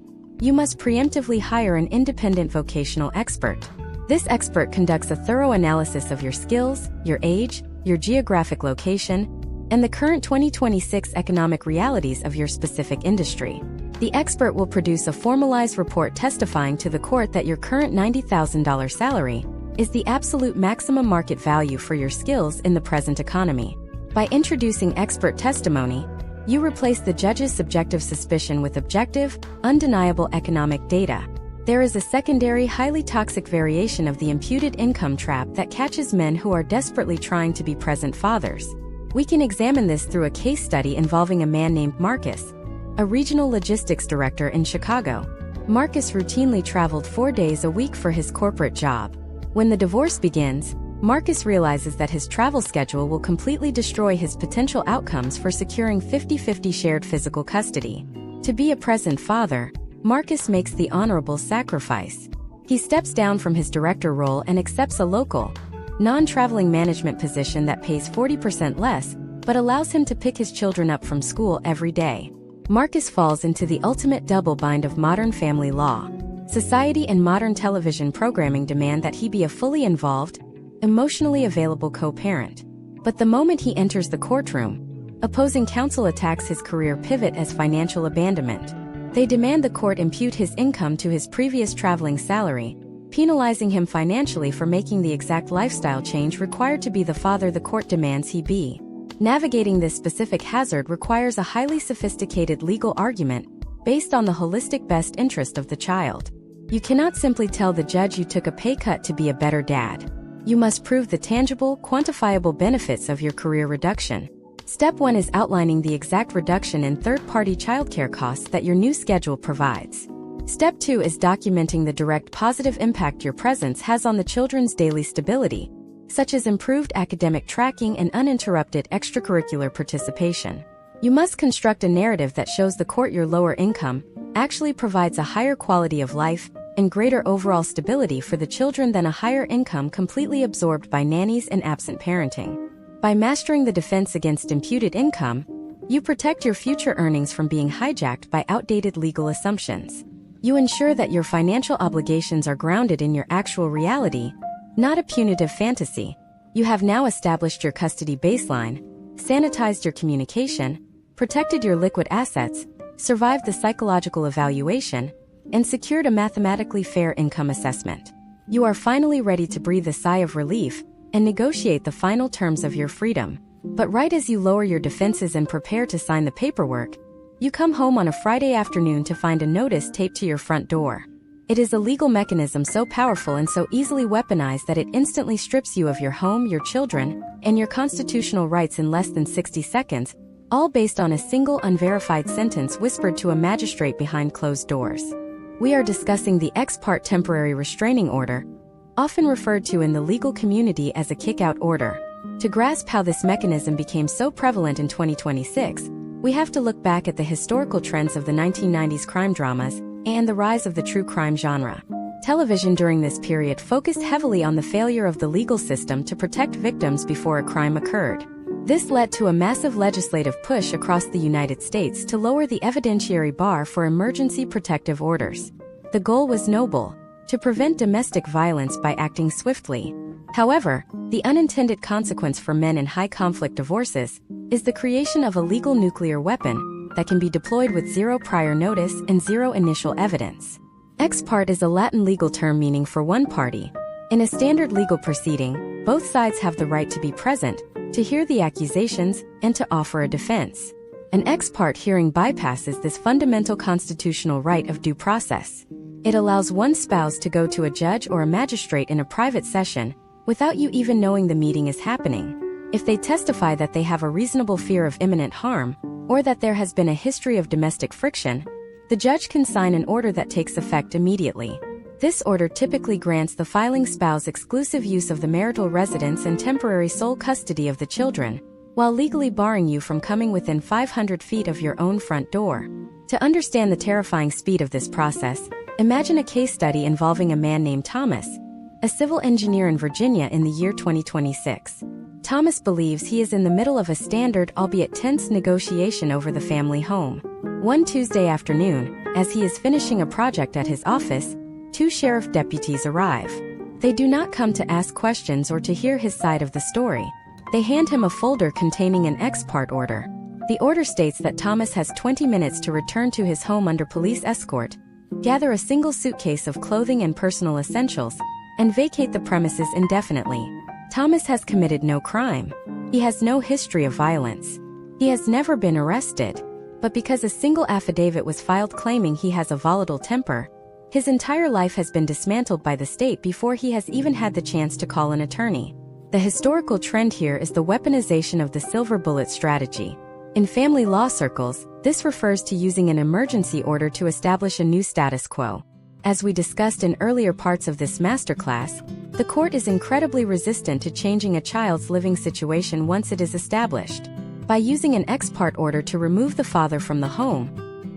you must preemptively hire an independent vocational expert. This expert conducts a thorough analysis of your skills, your age, your geographic location, and the current 2026 economic realities of your specific industry. The expert will produce a formalized report testifying to the court that your current $90,000 salary is the absolute maximum market value for your skills in the present economy. By introducing expert testimony, You replace the judge's subjective suspicion with objective, undeniable economic data. There is a secondary, highly toxic variation of the imputed income trap that catches men who are desperately trying to be present fathers. We can examine this through a case study involving a man named Marcus, a regional logistics director in Chicago. Marcus routinely traveled 4 days a week for his corporate job. When the divorce begins, Marcus realizes that his travel schedule will completely destroy his potential outcomes for securing 50-50 shared physical custody. To be a present father, Marcus makes the honorable sacrifice. He steps down from his director role and accepts a local, non-traveling management position that pays 40% less, but allows him to pick his children up from school every day. Marcus falls into the ultimate double bind of modern family law. Society and modern television programming demand that he be a fully involved, emotionally available co-parent. But the moment he enters the courtroom, opposing counsel attacks his career pivot as financial abandonment. They demand the court impute his income to his previous traveling salary, penalizing him financially for making the exact lifestyle change required to be the father the court demands he be. Navigating this specific hazard requires a highly sophisticated legal argument based on the holistic best interest of the child. You cannot simply tell the judge you took a pay cut to be a better dad. You must prove the tangible, quantifiable benefits of your career reduction. Step 1 is outlining the exact reduction in third-party childcare costs that your new schedule provides. Step 2 is documenting the direct positive impact your presence has on the children's daily stability, such as improved academic tracking and uninterrupted extracurricular participation. You must construct a narrative that shows the court your lower income actually provides a higher quality of life and greater overall stability for the children than a higher income completely absorbed by nannies and absent parenting. By mastering the defense against imputed income, you protect your future earnings from being hijacked by outdated legal assumptions. You ensure that your financial obligations are grounded in your actual reality, not a punitive fantasy. You have now established your custody baseline, sanitized your communication, protected your liquid assets, survived the psychological evaluation, and secured a mathematically fair income assessment. You are finally ready to breathe a sigh of relief and negotiate the final terms of your freedom. But right as you lower your defenses and prepare to sign the paperwork, you come home on a Friday afternoon to find a notice taped to your front door. It is a legal mechanism so powerful and so easily weaponized that it instantly strips you of your home, your children, and your constitutional rights in less than 60 seconds, all based on a single unverified sentence whispered to a magistrate behind closed doors. We are discussing the ex parte temporary restraining order, often referred to in the legal community as a kick-out order. To grasp how this mechanism became so prevalent in 2026, we have to look back at the historical trends of the 1990s crime dramas and the rise of the true crime genre. Television during this period focused heavily on the failure of the legal system to protect victims before a crime occurred. This led to a massive legislative push across the United States to lower the evidentiary bar for emergency protective orders. The goal was noble: to prevent domestic violence by acting swiftly. However, the unintended consequence for men in high-conflict divorces is the creation of a legal nuclear weapon that can be deployed with zero prior notice and zero initial evidence. Ex parte is a Latin legal term meaning for one party. In a standard legal proceeding, both sides have the right to be present, to hear the accusations, and to offer a defense. An ex parte hearing bypasses this fundamental constitutional right of due process. It allows one spouse to go to a judge or a magistrate in a private session without you even knowing the meeting is happening. If they testify that they have a reasonable fear of imminent harm, or that there has been a history of domestic friction, the judge can sign an order that takes effect immediately. This order typically grants the filing spouse exclusive use of the marital residence and temporary sole custody of the children, while legally barring you from coming within 500 feet of your own front door. To understand the terrifying speed of this process, imagine a case study involving a man named Thomas, a civil engineer in Virginia in the year 2026. Thomas believes he is in the middle of a standard, albeit tense, negotiation over the family home. One Tuesday afternoon, as he is finishing a project at his office, 2 sheriff deputies arrive. They do not come to ask questions or to hear his side of the story. They hand him a folder containing an ex parte order. The order states that Thomas has 20 minutes to return to his home under police escort, gather a single suitcase of clothing and personal essentials, and vacate the premises indefinitely. Thomas has committed no crime. He has no history of violence. He He has never been arrested. But because a single affidavit was filed claiming he has a volatile temper, his entire life has been dismantled by the state before he has even had the chance to call an attorney. The historical trend here is the weaponization of the silver bullet strategy. In family law circles, this refers to using an emergency order to establish a new status quo. As we discussed in earlier parts of this masterclass, the court is incredibly resistant to changing a child's living situation once it is established. By using an ex parte order to remove the father from the home,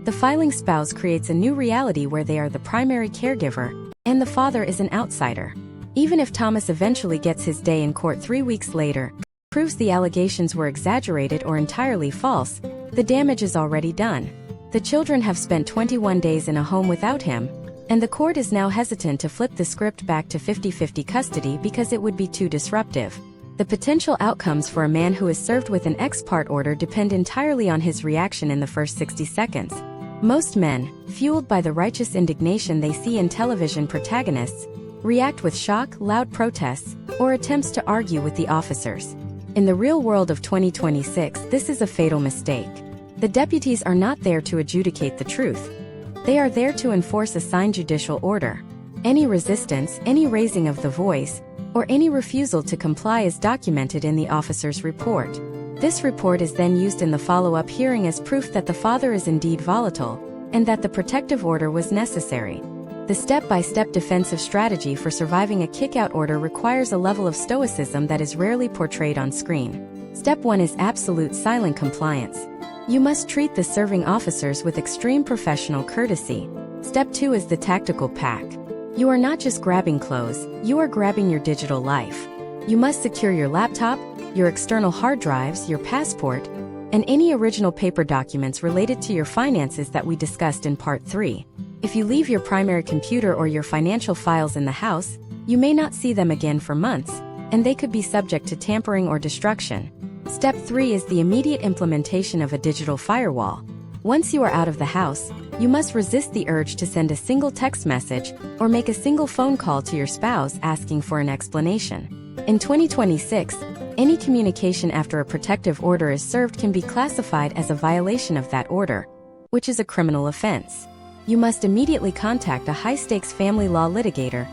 the filing spouse creates a new reality where they are the primary caregiver, and the father is an outsider. Even if Thomas eventually gets his day in court 3 weeks later, proves the allegations were exaggerated or entirely false, the damage is already done. The children have spent 21 days in a home without him, and the court is now hesitant to flip the script back to 50-50 custody because it would be too disruptive. The potential outcomes for a man who is served with an ex parte order depend entirely on his reaction in the first 60 seconds. Most men, fueled by the righteous indignation they see in television protagonists, react with shock, loud protests, or attempts to argue with the officers. In the real world of 2026, this is a fatal mistake. The deputies are not there to adjudicate the truth. They are there to enforce a signed judicial order. Any resistance, any raising of the voice, or any refusal to comply is documented in the officer's report. This report is then used in the follow-up hearing as proof that the father is indeed volatile, and that the protective order was necessary. The step-by-step defensive strategy for surviving a kick-out order requires a level of stoicism that is rarely portrayed on screen. Step 1 is absolute silent compliance. You must treat the serving officers with extreme professional courtesy. Step 2 is the tactical pack. You are not just grabbing clothes, you are grabbing your digital life. You must secure your laptop, your external hard drives, your passport, and any original paper documents related to your finances that we discussed in Part 3. If you leave your primary computer or your financial files in the house, you may not see them again for months, and they could be subject to tampering or destruction. Step 3 is the immediate implementation of a digital firewall. Once you are out of the house, you must resist the urge to send a single text message or make a single phone call to your spouse asking for an explanation. In 2026, any communication after a protective order is served can be classified as a violation of that order, which is a criminal offense. You must immediately contact a high-stakes family law litigator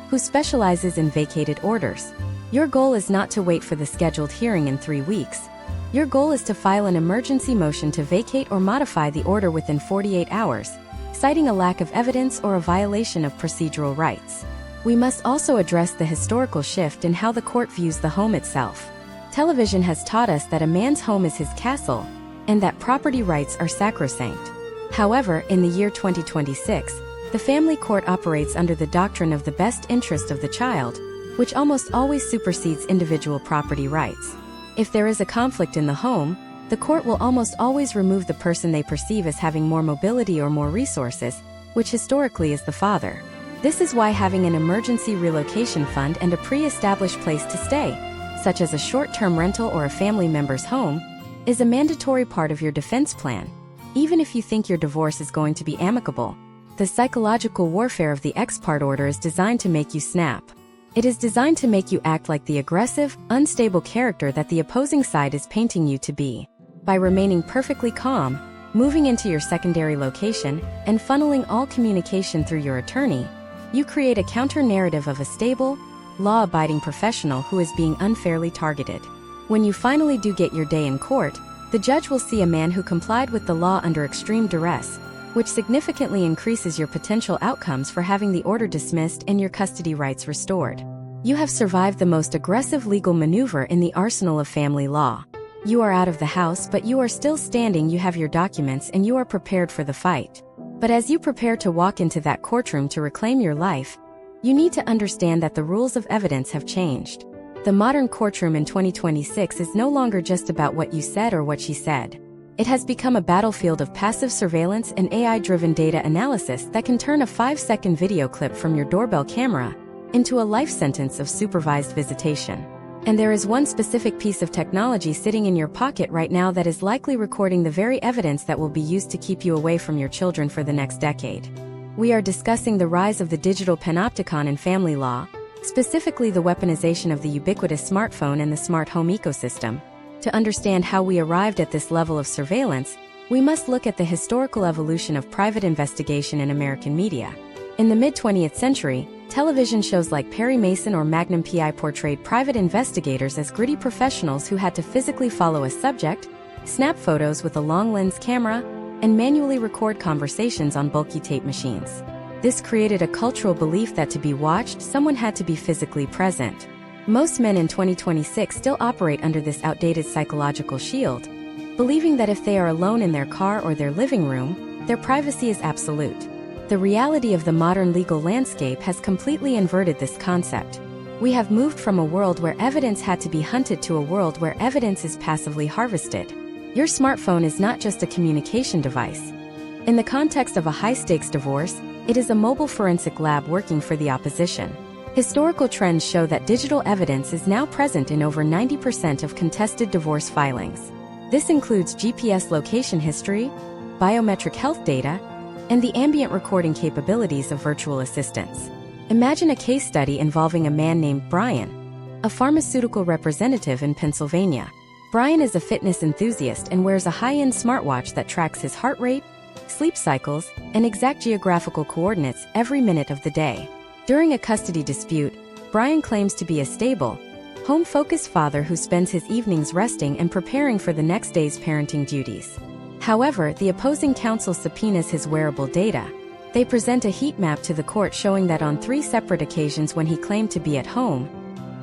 who specializes in vacated orders. Your goal is not to wait for the scheduled hearing in 3 weeks. Your goal is to file an emergency motion to vacate or modify the order within 48 hours, citing a lack of evidence or a violation of procedural rights. We must also address the historical shift in how the court views the home itself. Television has taught us that a man's home is his castle, and that property rights are sacrosanct. However, in the year 2026, the family court operates under the doctrine of the best interest of the child, which almost always supersedes individual property rights. If there is a conflict in the home, the court will almost always remove the person they perceive as having more mobility or more resources, which historically is the father. This is why having an emergency relocation fund and a pre-established place to stay, such as a short-term rental or a family member's home, is a mandatory part of your defense plan. Even if you think your divorce is going to be amicable, the psychological warfare of the ex parte order is designed to make you snap. It is designed to make you act like the aggressive, unstable character that the opposing side is painting you to be. By remaining perfectly calm, moving into your secondary location, and funneling all communication through your attorney, you create a counter-narrative of a stable, law-abiding professional who is being unfairly targeted. When you finally do get your day in court, the judge will see a man who complied with the law under extreme duress, which significantly increases your potential outcomes for having the order dismissed and your custody rights restored. You have survived the most aggressive legal maneuver in the arsenal of family law. You are out of the house, but you are still standing, you have your documents, and you are prepared for the fight. But as you prepare to walk into that courtroom to reclaim your life, you need to understand that the rules of evidence have changed. The modern courtroom in 2026 is no longer just about what you said or what she said. It has become a battlefield of passive surveillance and AI-driven data analysis that can turn a 5-second video clip from your doorbell camera into a life sentence of supervised visitation. And there is one specific piece of technology sitting in your pocket right now that is likely recording the very evidence that will be used to keep you away from your children for the next decade. We are discussing the rise of the digital panopticon in family law, specifically the weaponization of the ubiquitous smartphone and the smart home ecosystem. To understand how we arrived at this level of surveillance, we must look at the historical evolution of private investigation in American media. In the mid-20th century, television shows like Perry Mason or Magnum PI portrayed private investigators as gritty professionals who had to physically follow a subject, snap photos with a long lens camera, and manually record conversations on bulky tape machines. This created a cultural belief that to be watched, someone had to be physically present. Most men in 2026 still operate under this outdated psychological shield, believing that if they are alone in their car or their living room, their privacy is absolute. The reality of the modern legal landscape has completely inverted this concept. We have moved from a world where evidence had to be hunted to a world where evidence is passively harvested. Your smartphone is not just a communication device. In the context of a high-stakes divorce, it is a mobile forensic lab working for the opposition. Historical trends show that digital evidence is now present in over 90% of contested divorce filings. This includes GPS location history, biometric health data, and the ambient recording capabilities of virtual assistants. Imagine a case study involving a man named Brian, a pharmaceutical representative in Pennsylvania. Brian is a fitness enthusiast and wears a high-end smartwatch that tracks his heart rate, sleep cycles, and exact geographical coordinates every minute of the day. During a custody dispute, Brian claims to be a stable, home-focused father who spends his evenings resting and preparing for the next day's parenting duties. However, the opposing counsel subpoenas his wearable data. They present a heat map to the court showing that on 3 separate occasions when he claimed to be at home,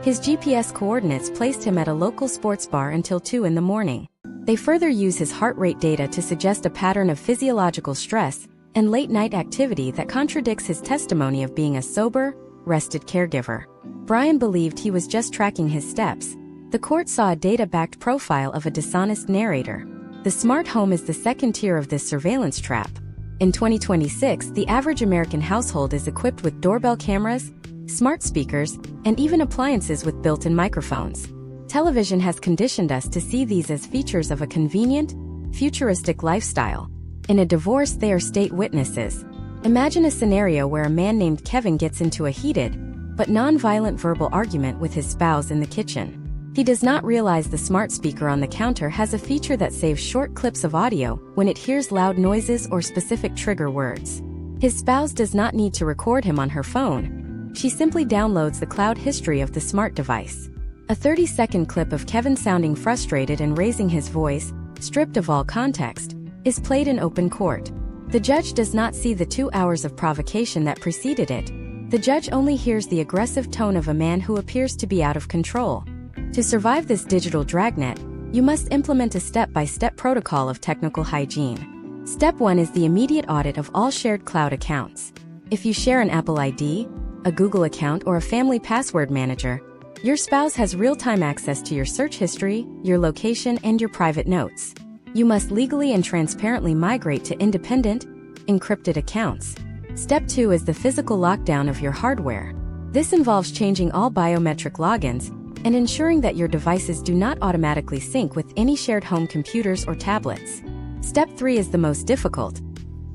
his GPS coordinates placed him at a local sports bar until 2 in the morning. They further use his heart rate data to suggest a pattern of physiological stress and late-night activity that contradicts his testimony of being a sober, rested caregiver. Brian believed he was just tracking his steps. The court saw a data-backed profile of a dishonest narrator. The smart home is the second tier of this surveillance trap. In 2026, the average American household is equipped with doorbell cameras, smart speakers, and even appliances with built-in microphones. Television has conditioned us to see these as features of a convenient, futuristic lifestyle. In a divorce, they are state witnesses. Imagine a scenario where a man named Kevin gets into a heated, but non-violent verbal argument with his spouse in the kitchen. He does not realize the smart speaker on the counter has a feature that saves short clips of audio when it hears loud noises or specific trigger words. His spouse does not need to record him on her phone. She simply downloads the cloud history of the smart device. A 30-second clip of Kevin sounding frustrated and raising his voice, stripped of all context, is played in open court. The judge does not see the 2 hours of provocation that preceded it. The judge only hears the aggressive tone of a man who appears to be out of control. To survive this digital dragnet, you must implement a step-by-step protocol of technical hygiene. Step 1 is the immediate audit of all shared cloud accounts. If you share an Apple ID, a Google account, or a family password manager, your spouse has real-time access to your search history, your location, and your private notes. You must legally and transparently migrate to independent, encrypted accounts. Step 2 is the physical lockdown of your hardware. This involves changing all biometric logins and ensuring that your devices do not automatically sync with any shared home computers or tablets. Step 3 is the most difficult.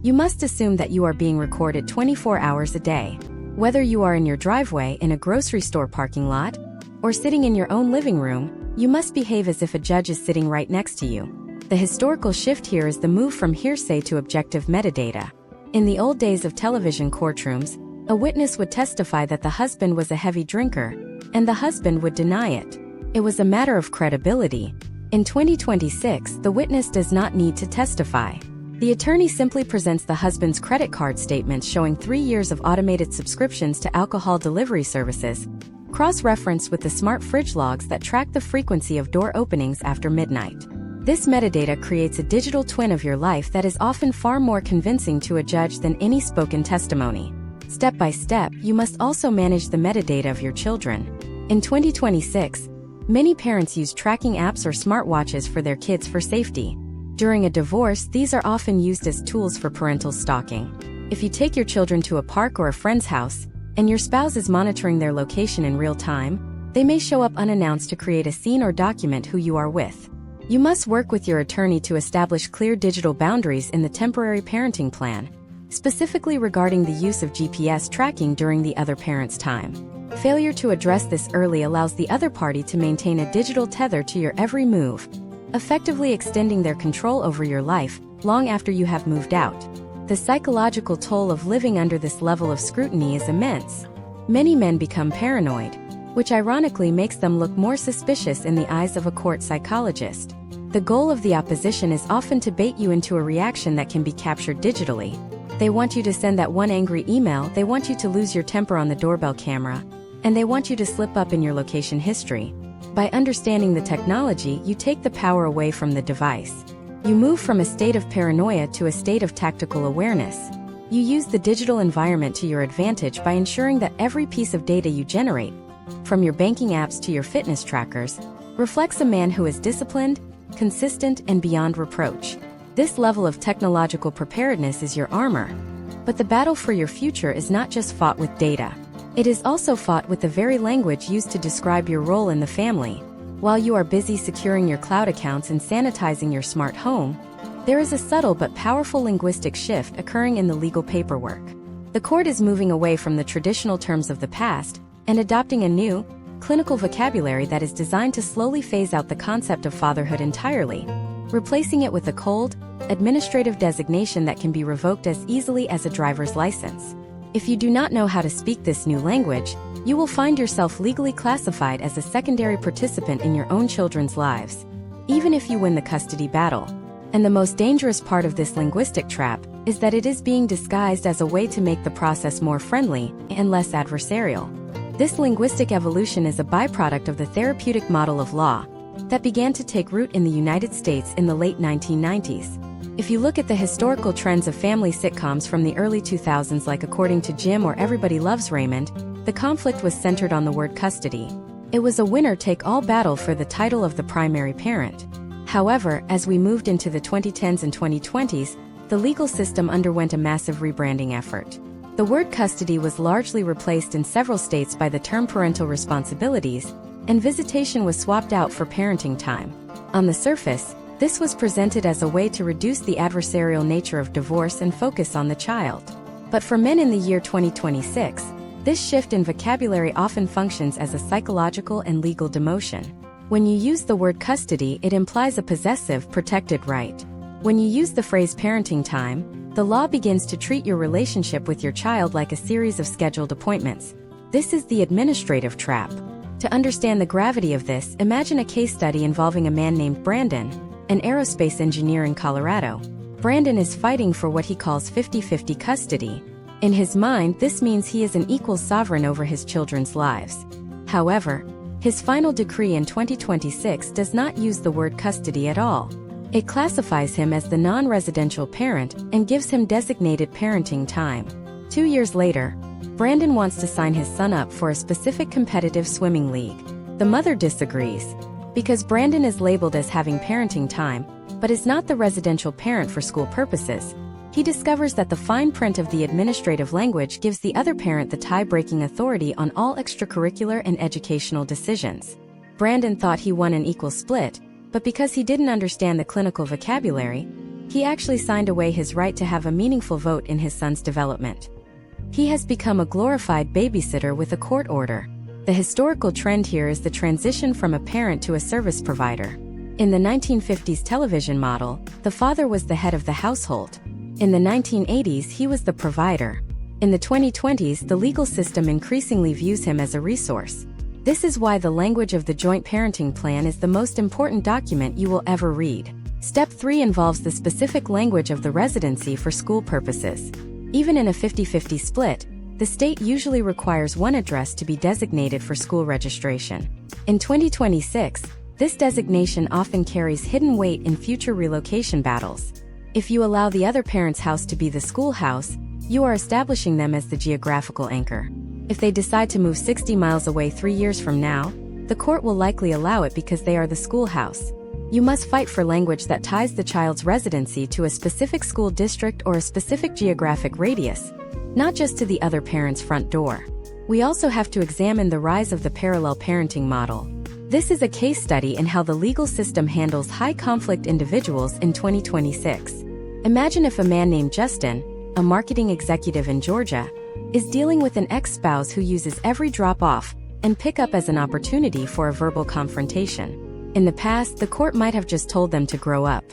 You must assume that you are being recorded 24 hours a day. Whether you are in your driveway, in a grocery store parking lot, or sitting in your own living room, you must behave as if a judge is sitting right next to you. The historical shift here is the move from hearsay to objective metadata. In the old days of television courtrooms, a witness would testify that the husband was a heavy drinker, and the husband would deny it. It was a matter of credibility. In 2026, the witness does not need to testify. The attorney simply presents the husband's credit card statements showing 3 years of automated subscriptions to alcohol delivery services, cross-referenced with the smart fridge logs that track the frequency of door openings after midnight. This metadata creates a digital twin of your life that is often far more convincing to a judge than any spoken testimony. Step by step, you must also manage the metadata of your children. In 2026, many parents use tracking apps or smartwatches for their kids for safety. During a divorce, these are often used as tools for parental stalking. If you take your children to a park or a friend's house, and your spouse is monitoring their location in real time, they may show up unannounced to create a scene or document who you are with. You must work with your attorney to establish clear digital boundaries in the temporary parenting plan, specifically regarding the use of GPS tracking during the other parent's time. Failure to address this early allows the other party to maintain a digital tether to your every move, effectively extending their control over your life long after you have moved out. The psychological toll of living under this level of scrutiny is immense. Many men become paranoid, which ironically makes them look more suspicious in the eyes of a court psychologist. The goal of the opposition is often to bait you into a reaction that can be captured digitally. They want you to send that one angry email, they want you to lose your temper on the doorbell camera, and they want you to slip up in your location history. By understanding the technology, you take the power away from the device. You move from a state of paranoia to a state of tactical awareness. You use the digital environment to your advantage by ensuring that every piece of data you generate, from your banking apps to your fitness trackers, reflects a man who is disciplined, consistent, and beyond reproach. This level of technological preparedness is your armor. But the battle for your future is not just fought with data. It is also fought with the very language used to describe your role in the family. While you are busy securing your cloud accounts and sanitizing your smart home, there is a subtle but powerful linguistic shift occurring in the legal paperwork. The court is moving away from the traditional terms of the past and adopting a new, clinical vocabulary that is designed to slowly phase out the concept of fatherhood entirely, replacing it with a cold, administrative designation that can be revoked as easily as a driver's license. If you do not know how to speak this new language, you will find yourself legally classified as a secondary participant in your own children's lives, even if you win the custody battle. And the most dangerous part of this linguistic trap is that it is being disguised as a way to make the process more friendly and less adversarial. This linguistic evolution is a byproduct of the therapeutic model of law that began to take root in the United States in the late 1990s. If you look at the historical trends of family sitcoms from the early 2000s like According to Jim or Everybody Loves Raymond, the conflict was centered on the word custody. It was a winner-take-all battle for the title of the primary parent. However, as we moved into the 2010s and 2020s, the legal system underwent a massive rebranding effort. The word custody was largely replaced in several states by the term parental responsibilities, and visitation was swapped out for parenting time. On the surface, this was presented as a way to reduce the adversarial nature of divorce and focus on the child. But for men in the year 2026, this shift in vocabulary often functions as a psychological and legal demotion. When you use the word custody, it implies a possessive, protected right. When you use the phrase parenting time, the law begins to treat your relationship with your child like a series of scheduled appointments. This is the administrative trap. To understand the gravity of this, imagine a case study involving a man named Brandon, an aerospace engineer in Colorado. Brandon is fighting for what he calls 50-50 custody. In his mind, this means he is an equal sovereign over his children's lives. However, his final decree in 2026 does not use the word custody at all. It classifies him as the non-residential parent and gives him designated parenting time. 2 years later, Brandon wants to sign his son up for a specific competitive swimming league. The mother disagrees, because Brandon is labeled as having parenting time, but is not the residential parent for school purposes. He discovers that the fine print of the administrative language gives the other parent the tie-breaking authority on all extracurricular and educational decisions. Brandon thought he won an equal split, but because he didn't understand the clinical vocabulary, he actually signed away his right to have a meaningful vote in his son's development. He has become a glorified babysitter with a court order. The historical trend here is the transition from a parent to a service provider. In the 1950s television model, the father was the head of the household. In the 1980s, he was the provider. In the 2020s, the legal system increasingly views him as a resource. This is why the language of the joint parenting plan is the most important document you will ever read. Step 3 involves the specific language of the residency for school purposes. Even in a 50-50 split, the state usually requires one address to be designated for school registration. In 2026, this designation often carries hidden weight in future relocation battles. If you allow the other parent's house to be the schoolhouse, you are establishing them as the geographical anchor. If they decide to move 60 miles away 3 years from now, the court will likely allow it because they are the schoolhouse. You must fight for language that ties the child's residency to a specific school district or a specific geographic radius, not just to the other parent's front door. We also have to examine the rise of the parallel parenting model. This is a case study in how the legal system handles high-conflict individuals in 2026. Imagine if a man named Justin, a marketing executive in Georgia, is dealing with an ex-spouse who uses every drop-off and pick-up as an opportunity for a verbal confrontation. In the past, the court might have just told them to grow up.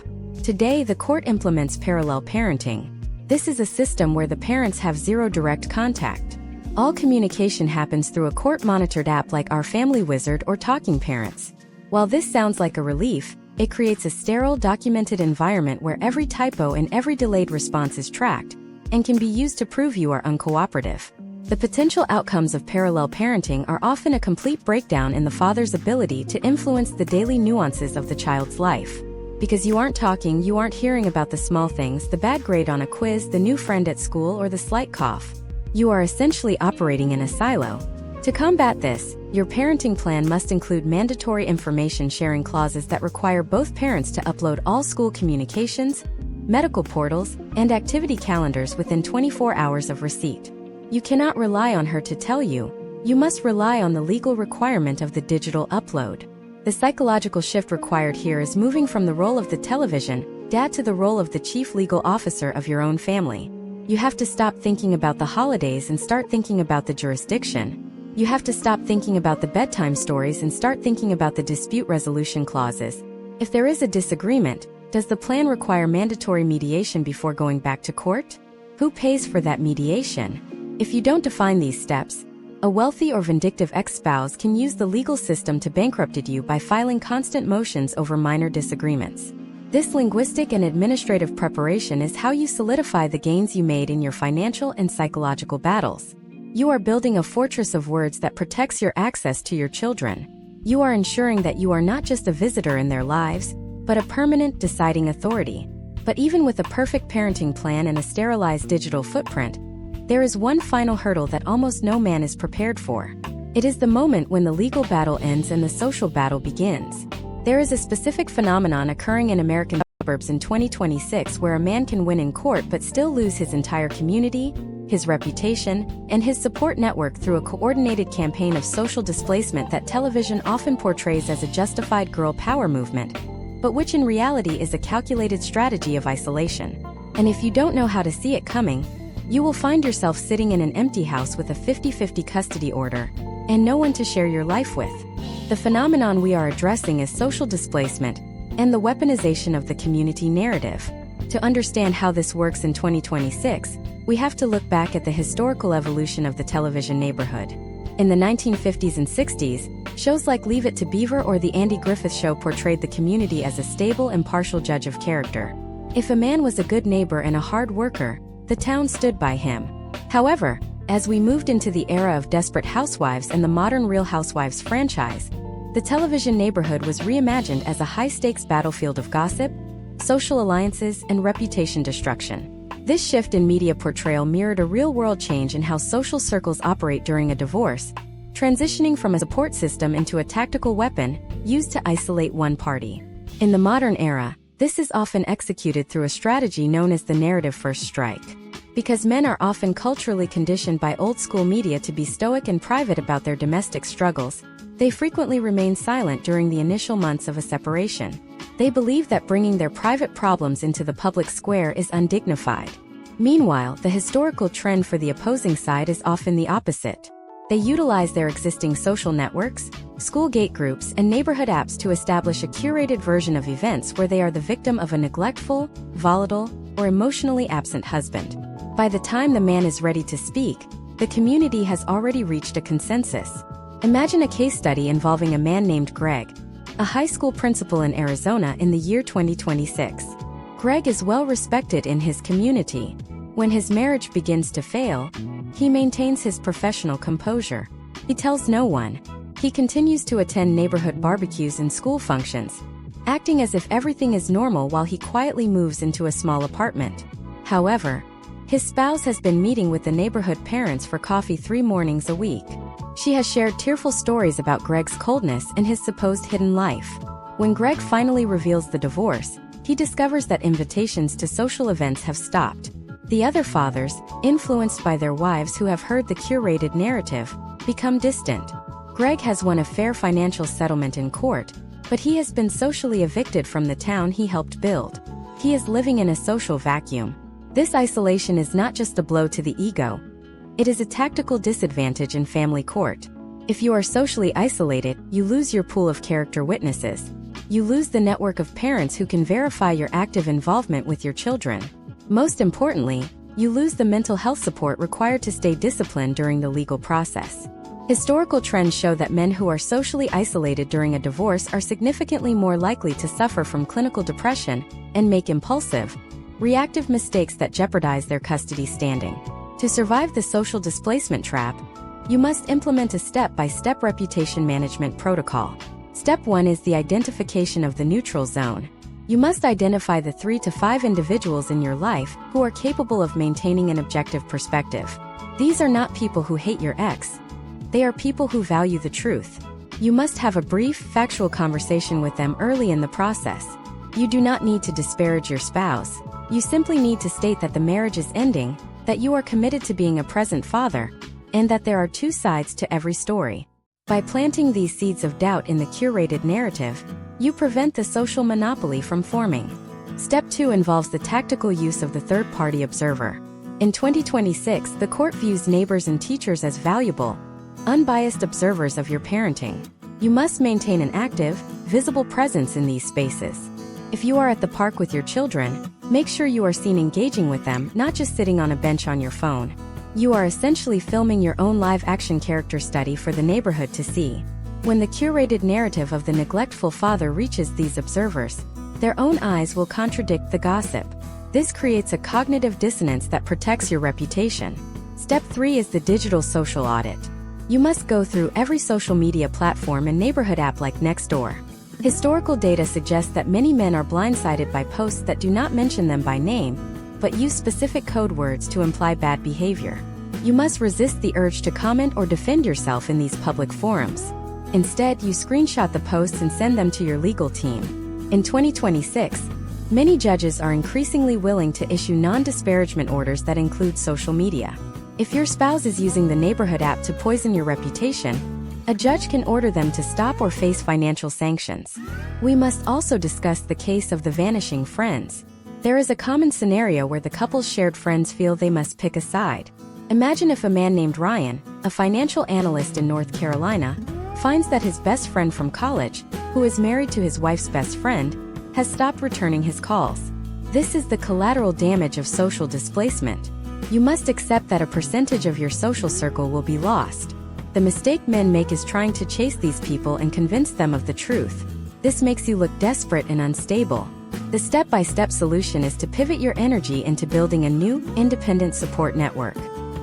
Today, the court implements parallel parenting. This is a system where the parents have zero direct contact. All communication happens through a court-monitored app like Our Family Wizard or Talking Parents. While this sounds like a relief, it creates a sterile, documented environment where every typo and every delayed response is tracked and can be used to prove you are uncooperative. The potential outcomes of parallel parenting are often a complete breakdown in the father's ability to influence the daily nuances of the child's life. Because you aren't talking, you aren't hearing about the small things, the bad grade on a quiz, the new friend at school, or the slight cough. You are essentially operating in a silo. To combat this, your parenting plan must include mandatory information sharing clauses that require both parents to upload all school communications, medical portals, and activity calendars within 24 hours of receipt. You cannot rely on her to tell you. You must rely on the legal requirement of the digital upload. The psychological shift required here is moving from the role of the television dad to the role of the chief legal officer of your own family. You have to stop thinking about the holidays and start thinking about the jurisdiction. You have to stop thinking about the bedtime stories and start thinking about the dispute resolution clauses. If there is a disagreement, does the plan require mandatory mediation before going back to court? Who pays for that mediation? If you don't define these steps, a wealthy or vindictive ex-spouse can use the legal system to bankrupt you by filing constant motions over minor disagreements. This linguistic and administrative preparation is how you solidify the gains you made in your financial and psychological battles. You are building a fortress of words that protects your access to your children. You are ensuring that you are not just a visitor in their lives, but a permanent deciding authority. But even with a perfect parenting plan and a sterilized digital footprint, there is one final hurdle that almost no man is prepared for. It is the moment when the legal battle ends and the social battle begins. There is a specific phenomenon occurring in American suburbs in 2026 where a man can win in court but still lose his entire community, his reputation, and his support network through a coordinated campaign of social displacement that television often portrays as a justified girl power movement, but which in reality is a calculated strategy of isolation. And if you don't know how to see it coming, you will find yourself sitting in an empty house with a 50-50 custody order, and no one to share your life with. The phenomenon we are addressing is social displacement and the weaponization of the community narrative. To understand how this works in 2026, we have to look back at the historical evolution of the television neighborhood. In the 1950s and 60s, shows like Leave It to Beaver or The Andy Griffith Show portrayed the community as a stable, impartial judge of character. If a man was a good neighbor and a hard worker, the town stood by him. However, as we moved into the era of Desperate Housewives and the modern Real Housewives franchise, the television neighborhood was reimagined as a high-stakes battlefield of gossip, social alliances, and reputation destruction. This shift in media portrayal mirrored a real-world change in how social circles operate during a divorce, transitioning from a support system into a tactical weapon used to isolate one party. In the modern era, this is often executed through a strategy known as the narrative first strike. Because men are often culturally conditioned by old-school media to be stoic and private about their domestic struggles, they frequently remain silent during the initial months of a separation. They believe that bringing their private problems into the public square is undignified. Meanwhile, the historical trend for the opposing side is often the opposite. They utilize their existing social networks, school gate groups, and neighborhood apps to establish a curated version of events where they are the victim of a neglectful, volatile, or emotionally absent husband. By the time the man is ready to speak, the community has already reached a consensus. Imagine a case study involving a man named Greg, a high school principal in Arizona in the year 2026. Greg is well respected in his community. When his marriage begins to fail, he maintains his professional composure. He tells no one. He continues to attend neighborhood barbecues and school functions, acting as if everything is normal while he quietly moves into a small apartment. However, his spouse has been meeting with the neighborhood parents for coffee 3 mornings a week. She has shared tearful stories about Greg's coldness and his supposed hidden life. When Greg finally reveals the divorce, he discovers that invitations to social events have stopped. The other fathers, influenced by their wives who have heard the curated narrative, become distant. Greg has won a fair financial settlement in court, but he has been socially evicted from the town he helped build. He is living in a social vacuum. This isolation is not just a blow to the ego. It is a tactical disadvantage in family court. If you are socially isolated, you lose your pool of character witnesses. You lose the network of parents who can verify your active involvement with your children. Most importantly, you lose the mental health support required to stay disciplined during the legal process. Historical trends show that men who are socially isolated during a divorce are significantly more likely to suffer from clinical depression and make impulsive, reactive mistakes that jeopardize their custody standing. To survive the social displacement trap, you must implement a step-by-step reputation management protocol. Step 1 is the identification of the neutral zone. You must identify the 3 to 5 individuals in your life who are capable of maintaining an objective perspective. These are not people who hate your ex. They are people who value the truth. You must have a brief, factual conversation with them early in the process. You do not need to disparage your spouse. You simply need to state that the marriage is ending, that you are committed to being a present father, and that there are 2 sides to every story. By planting these seeds of doubt in the curated narrative, you prevent the social monopoly from forming. Step 2 involves the tactical use of the third-party observer. In 2026, the court views neighbors and teachers as valuable, unbiased observers of your parenting. You must maintain an active, visible presence in these spaces. If you are at the park with your children, make sure you are seen engaging with them, not just sitting on a bench on your phone. You are essentially filming your own live-action character study for the neighborhood to see. When the curated narrative of the neglectful father reaches these observers, their own eyes will contradict the gossip. This creates a cognitive dissonance that protects your reputation. Step 3 is the digital social audit. You must go through every social media platform and neighborhood app like Nextdoor. Historical data suggests that many men are blindsided by posts that do not mention them by name, but use specific code words to imply bad behavior. You must resist the urge to comment or defend yourself in these public forums. Instead, you screenshot the posts and send them to your legal team. In 2026, many judges are increasingly willing to issue non-disparagement orders that include social media. If your spouse is using the neighborhood app to poison your reputation, a judge can order them to stop or face financial sanctions. We must also discuss the case of the vanishing friends. There is a common scenario where the couple's shared friends feel they must pick a side. Imagine if a man named Ryan, a financial analyst in North Carolina, finds that his best friend from college, who is married to his wife's best friend, has stopped returning his calls. This is the collateral damage of social displacement. You must accept that a percentage of your social circle will be lost. The mistake men make is trying to chase these people and convince them of the truth. This makes you look desperate and unstable. The step-by-step solution is to pivot your energy into building a new, independent support network.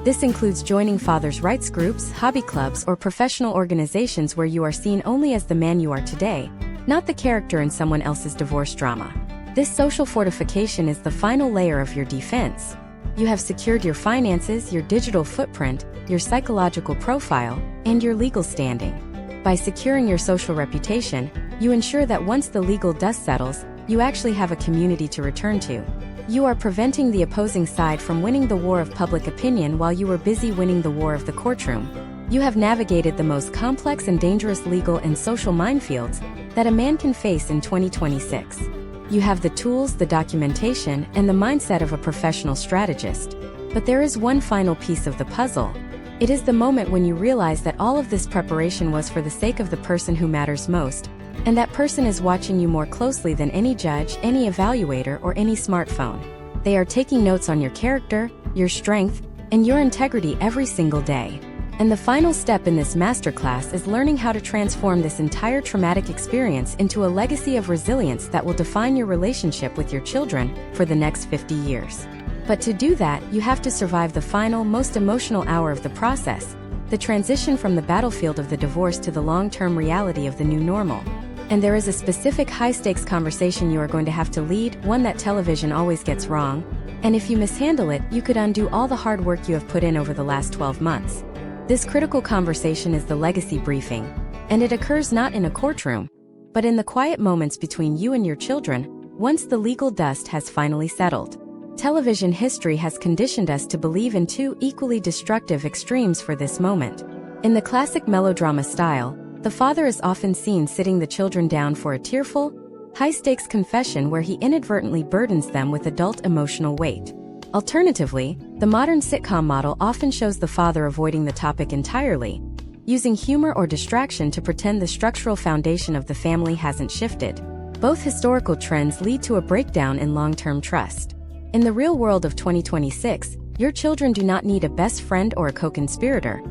This includes joining fathers' rights groups, hobby clubs, or professional organizations where you are seen only as the man you are today, not the character in someone else's divorce drama. This social fortification is the final layer of your defense. You have secured your finances, your digital footprint, your psychological profile, and your legal standing. By securing your social reputation, you ensure that once the legal dust settles, you actually have a community to return to. You are preventing the opposing side from winning the war of public opinion while you were busy winning the war of the courtroom. You have navigated the most complex and dangerous legal and social minefields that a man can face in 2026. You have the tools, the documentation, and the mindset of a professional strategist. But there is one final piece of the puzzle. It is the moment when you realize that all of this preparation was for the sake of the person who matters most, and that person is watching you more closely than any judge, any evaluator, or any smartphone. They are taking notes on your character, your strength, and your integrity every single day. And the final step in this masterclass is learning how to transform this entire traumatic experience into a legacy of resilience that will define your relationship with your children for the next 50 years. But to do that, you have to survive the final, most emotional hour of the process, the transition from the battlefield of the divorce to the long-term reality of the new normal. And there is a specific high-stakes conversation you are going to have to lead, one that television always gets wrong, and if you mishandle it, you could undo all the hard work you have put in over the last 12 months. This critical conversation is the legacy briefing, and it occurs not in a courtroom, but in the quiet moments between you and your children, once the legal dust has finally settled. Television history has conditioned us to believe in two equally destructive extremes for this moment. In the classic melodrama style, the father is often seen sitting the children down for a tearful, high-stakes confession where he inadvertently burdens them with adult emotional weight. Alternatively, The modern sitcom model often shows the father avoiding the topic entirely, using humor or distraction to pretend the structural foundation of the family hasn't shifted. Both historical trends lead to a breakdown in long-term trust. In the real world of 2026, your children do not need a best friend or a co-conspirator.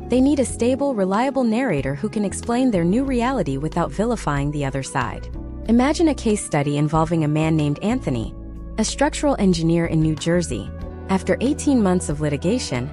They need a stable, reliable narrator who can explain their new reality without vilifying the other side. Imagine a case study involving a man named Anthony, a structural engineer in New Jersey. After 18 months of litigation,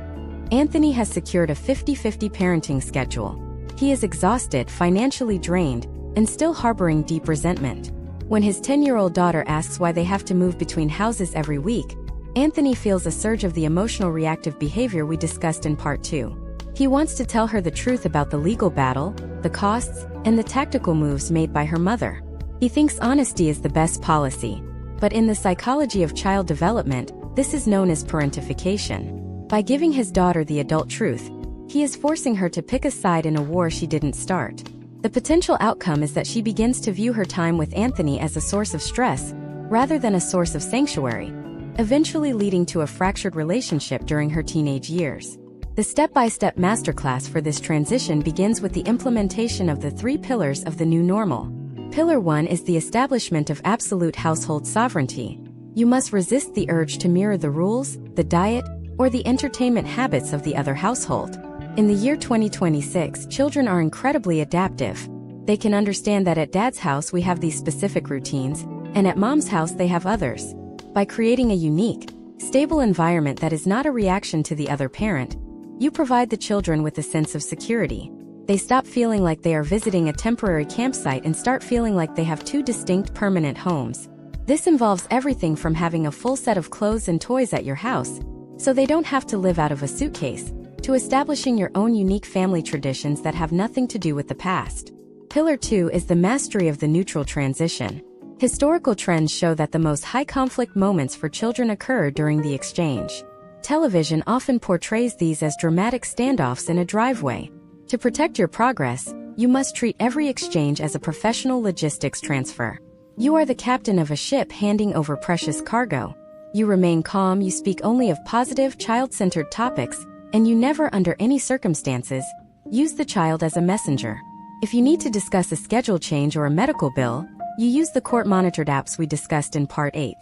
Anthony has secured a 50-50 parenting schedule. He is exhausted, financially drained, and still harboring deep resentment. When his 10-year-old daughter asks why they have to move between houses every week, Anthony feels a surge of the emotional reactive behavior we discussed in part 2. He wants to tell her the truth about the legal battle, the costs, and the tactical moves made by her mother. He thinks honesty is the best policy, but in the psychology of child development, this is known as parentification. By giving his daughter the adult truth, he is forcing her to pick a side in a war she didn't start. The potential outcome is that she begins to view her time with Anthony as a source of stress, rather than a source of sanctuary, eventually leading to a fractured relationship during her teenage years. The step-by-step masterclass for this transition begins with the implementation of the 3 pillars of the new normal. Pillar 1 is the establishment of absolute household sovereignty. You must resist the urge to mirror the rules, the diet, or the entertainment habits of the other household. In the year 2026, children are incredibly adaptive. They can understand that at dad's house we have these specific routines, and at mom's house they have others. By creating a unique, stable environment that is not a reaction to the other parent, you provide the children with a sense of security. They stop feeling like they are visiting a temporary campsite and start feeling like they have 2 distinct permanent homes. This involves everything from having a full set of clothes and toys at your house, so they don't have to live out of a suitcase, to establishing your own unique family traditions that have nothing to do with the past. Pillar 2 is the mastery of the neutral transition. Historical trends show that the most high-conflict moments for children occur during the exchange. Television often portrays these as dramatic standoffs in a driveway. To protect your progress, you must treat every exchange as a professional logistics transfer. You are the captain of a ship handing over precious cargo. You remain calm, you speak only of positive, child-centered topics, and you never, under any circumstances, use the child as a messenger. If you need to discuss a schedule change or a medical bill, you use the court-monitored apps we discussed in Part 8.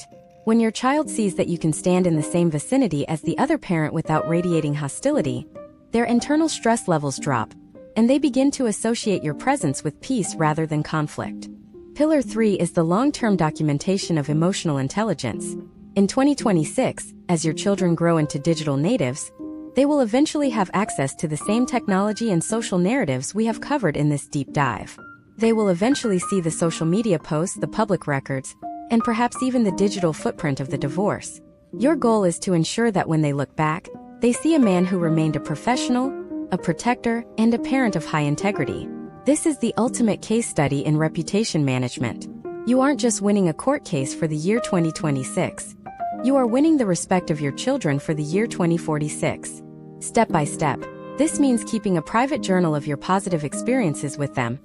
When your child sees that you can stand in the same vicinity as the other parent without radiating hostility, their internal stress levels drop, and they begin to associate your presence with peace rather than conflict. Pillar 3 is the long-term documentation of emotional intelligence. In 2026, as your children grow into digital natives, they will eventually have access to the same technology and social narratives we have covered in this deep dive. They will eventually see the social media posts, the public records, and perhaps even the digital footprint of the divorce. Your goal is to ensure that when they look back, they see a man who remained a professional, a protector, and a parent of high integrity. This is the ultimate case study in reputation management. You aren't just winning a court case for the year 2026. You are winning the respect of your children for the year 2046. Step by step, this means keeping a private journal of your positive experiences with them,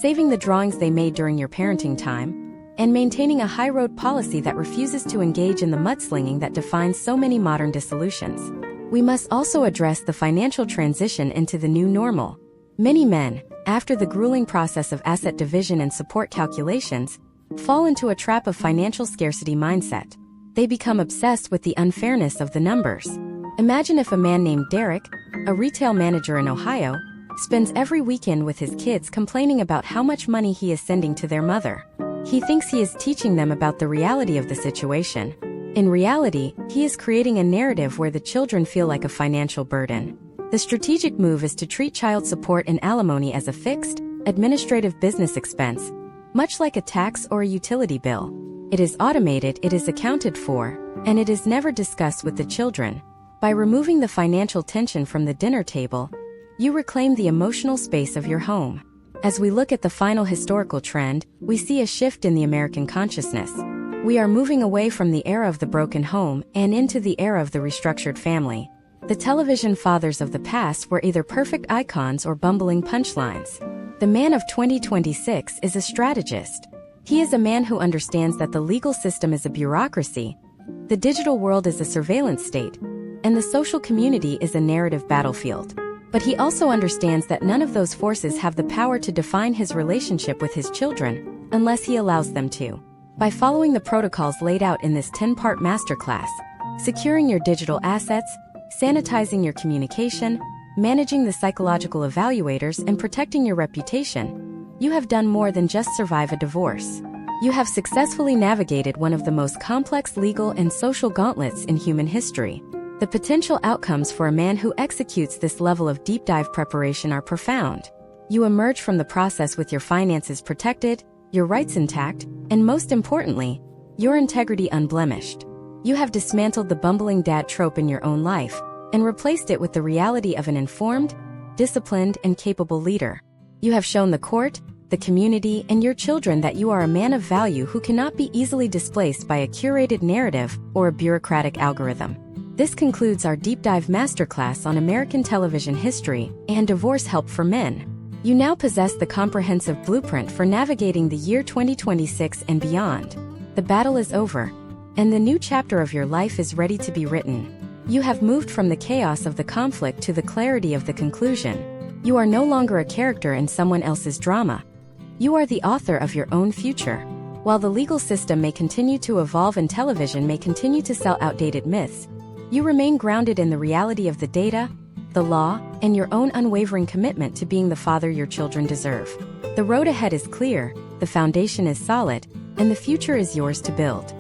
saving the drawings they made during your parenting time, and maintaining a high-road policy that refuses to engage in the mudslinging that defines so many modern dissolutions. We must also address the financial transition into the new normal. Many men, after the grueling process of asset division and support calculations, fall into a trap of financial scarcity mindset. They become obsessed with the unfairness of the numbers. Imagine if a man named Derek, a retail manager in Ohio, spends every weekend with his kids complaining about how much money he is sending to their mother. He thinks he is teaching them about the reality of the situation. In reality, he is creating a narrative where the children feel like a financial burden. The strategic move is to treat child support and alimony as a fixed, administrative business expense, much like a tax or a utility bill. It is automated, it is accounted for, and it is never discussed with the children. By removing the financial tension from the dinner table, you reclaim the emotional space of your home. As we look at the final historical trend, we see a shift in the American consciousness. We are moving away from the era of the broken home and into the era of the restructured family. The television fathers of the past were either perfect icons or bumbling punchlines. The man of 2026 is a strategist. He is a man who understands that the legal system is a bureaucracy, the digital world is a surveillance state, and the social community is a narrative battlefield. But he also understands that none of those forces have the power to define his relationship with his children, unless he allows them to. By following the protocols laid out in this 10-part masterclass, securing your digital assets, sanitizing your communication, managing the psychological evaluators, and protecting your reputation, you have done more than just survive a divorce. You have successfully navigated one of the most complex legal and social gauntlets in human history. The potential outcomes for a man who executes this level of deep dive preparation are profound. You emerge from the process with your finances protected, your rights intact, and most importantly, your integrity unblemished. You have dismantled the bumbling dad trope in your own life and replaced it with the reality of an informed, disciplined, and capable leader. You have shown the court, the community, and your children that you are a man of value who cannot be easily displaced by a curated narrative or a bureaucratic algorithm. This concludes our deep dive masterclass on American television history and divorce help for men. You now possess the comprehensive blueprint for navigating the year 2026 and beyond. The battle is over, and the new chapter of your life is ready to be written. You have moved from the chaos of the conflict to the clarity of the conclusion. You are no longer a character in someone else's drama. You are the author of your own future. While the legal system may continue to evolve and television may continue to sell outdated myths, you remain grounded in the reality of the data, the law, and your own unwavering commitment to being the father your children deserve. The road ahead is clear, the foundation is solid, and the future is yours to build.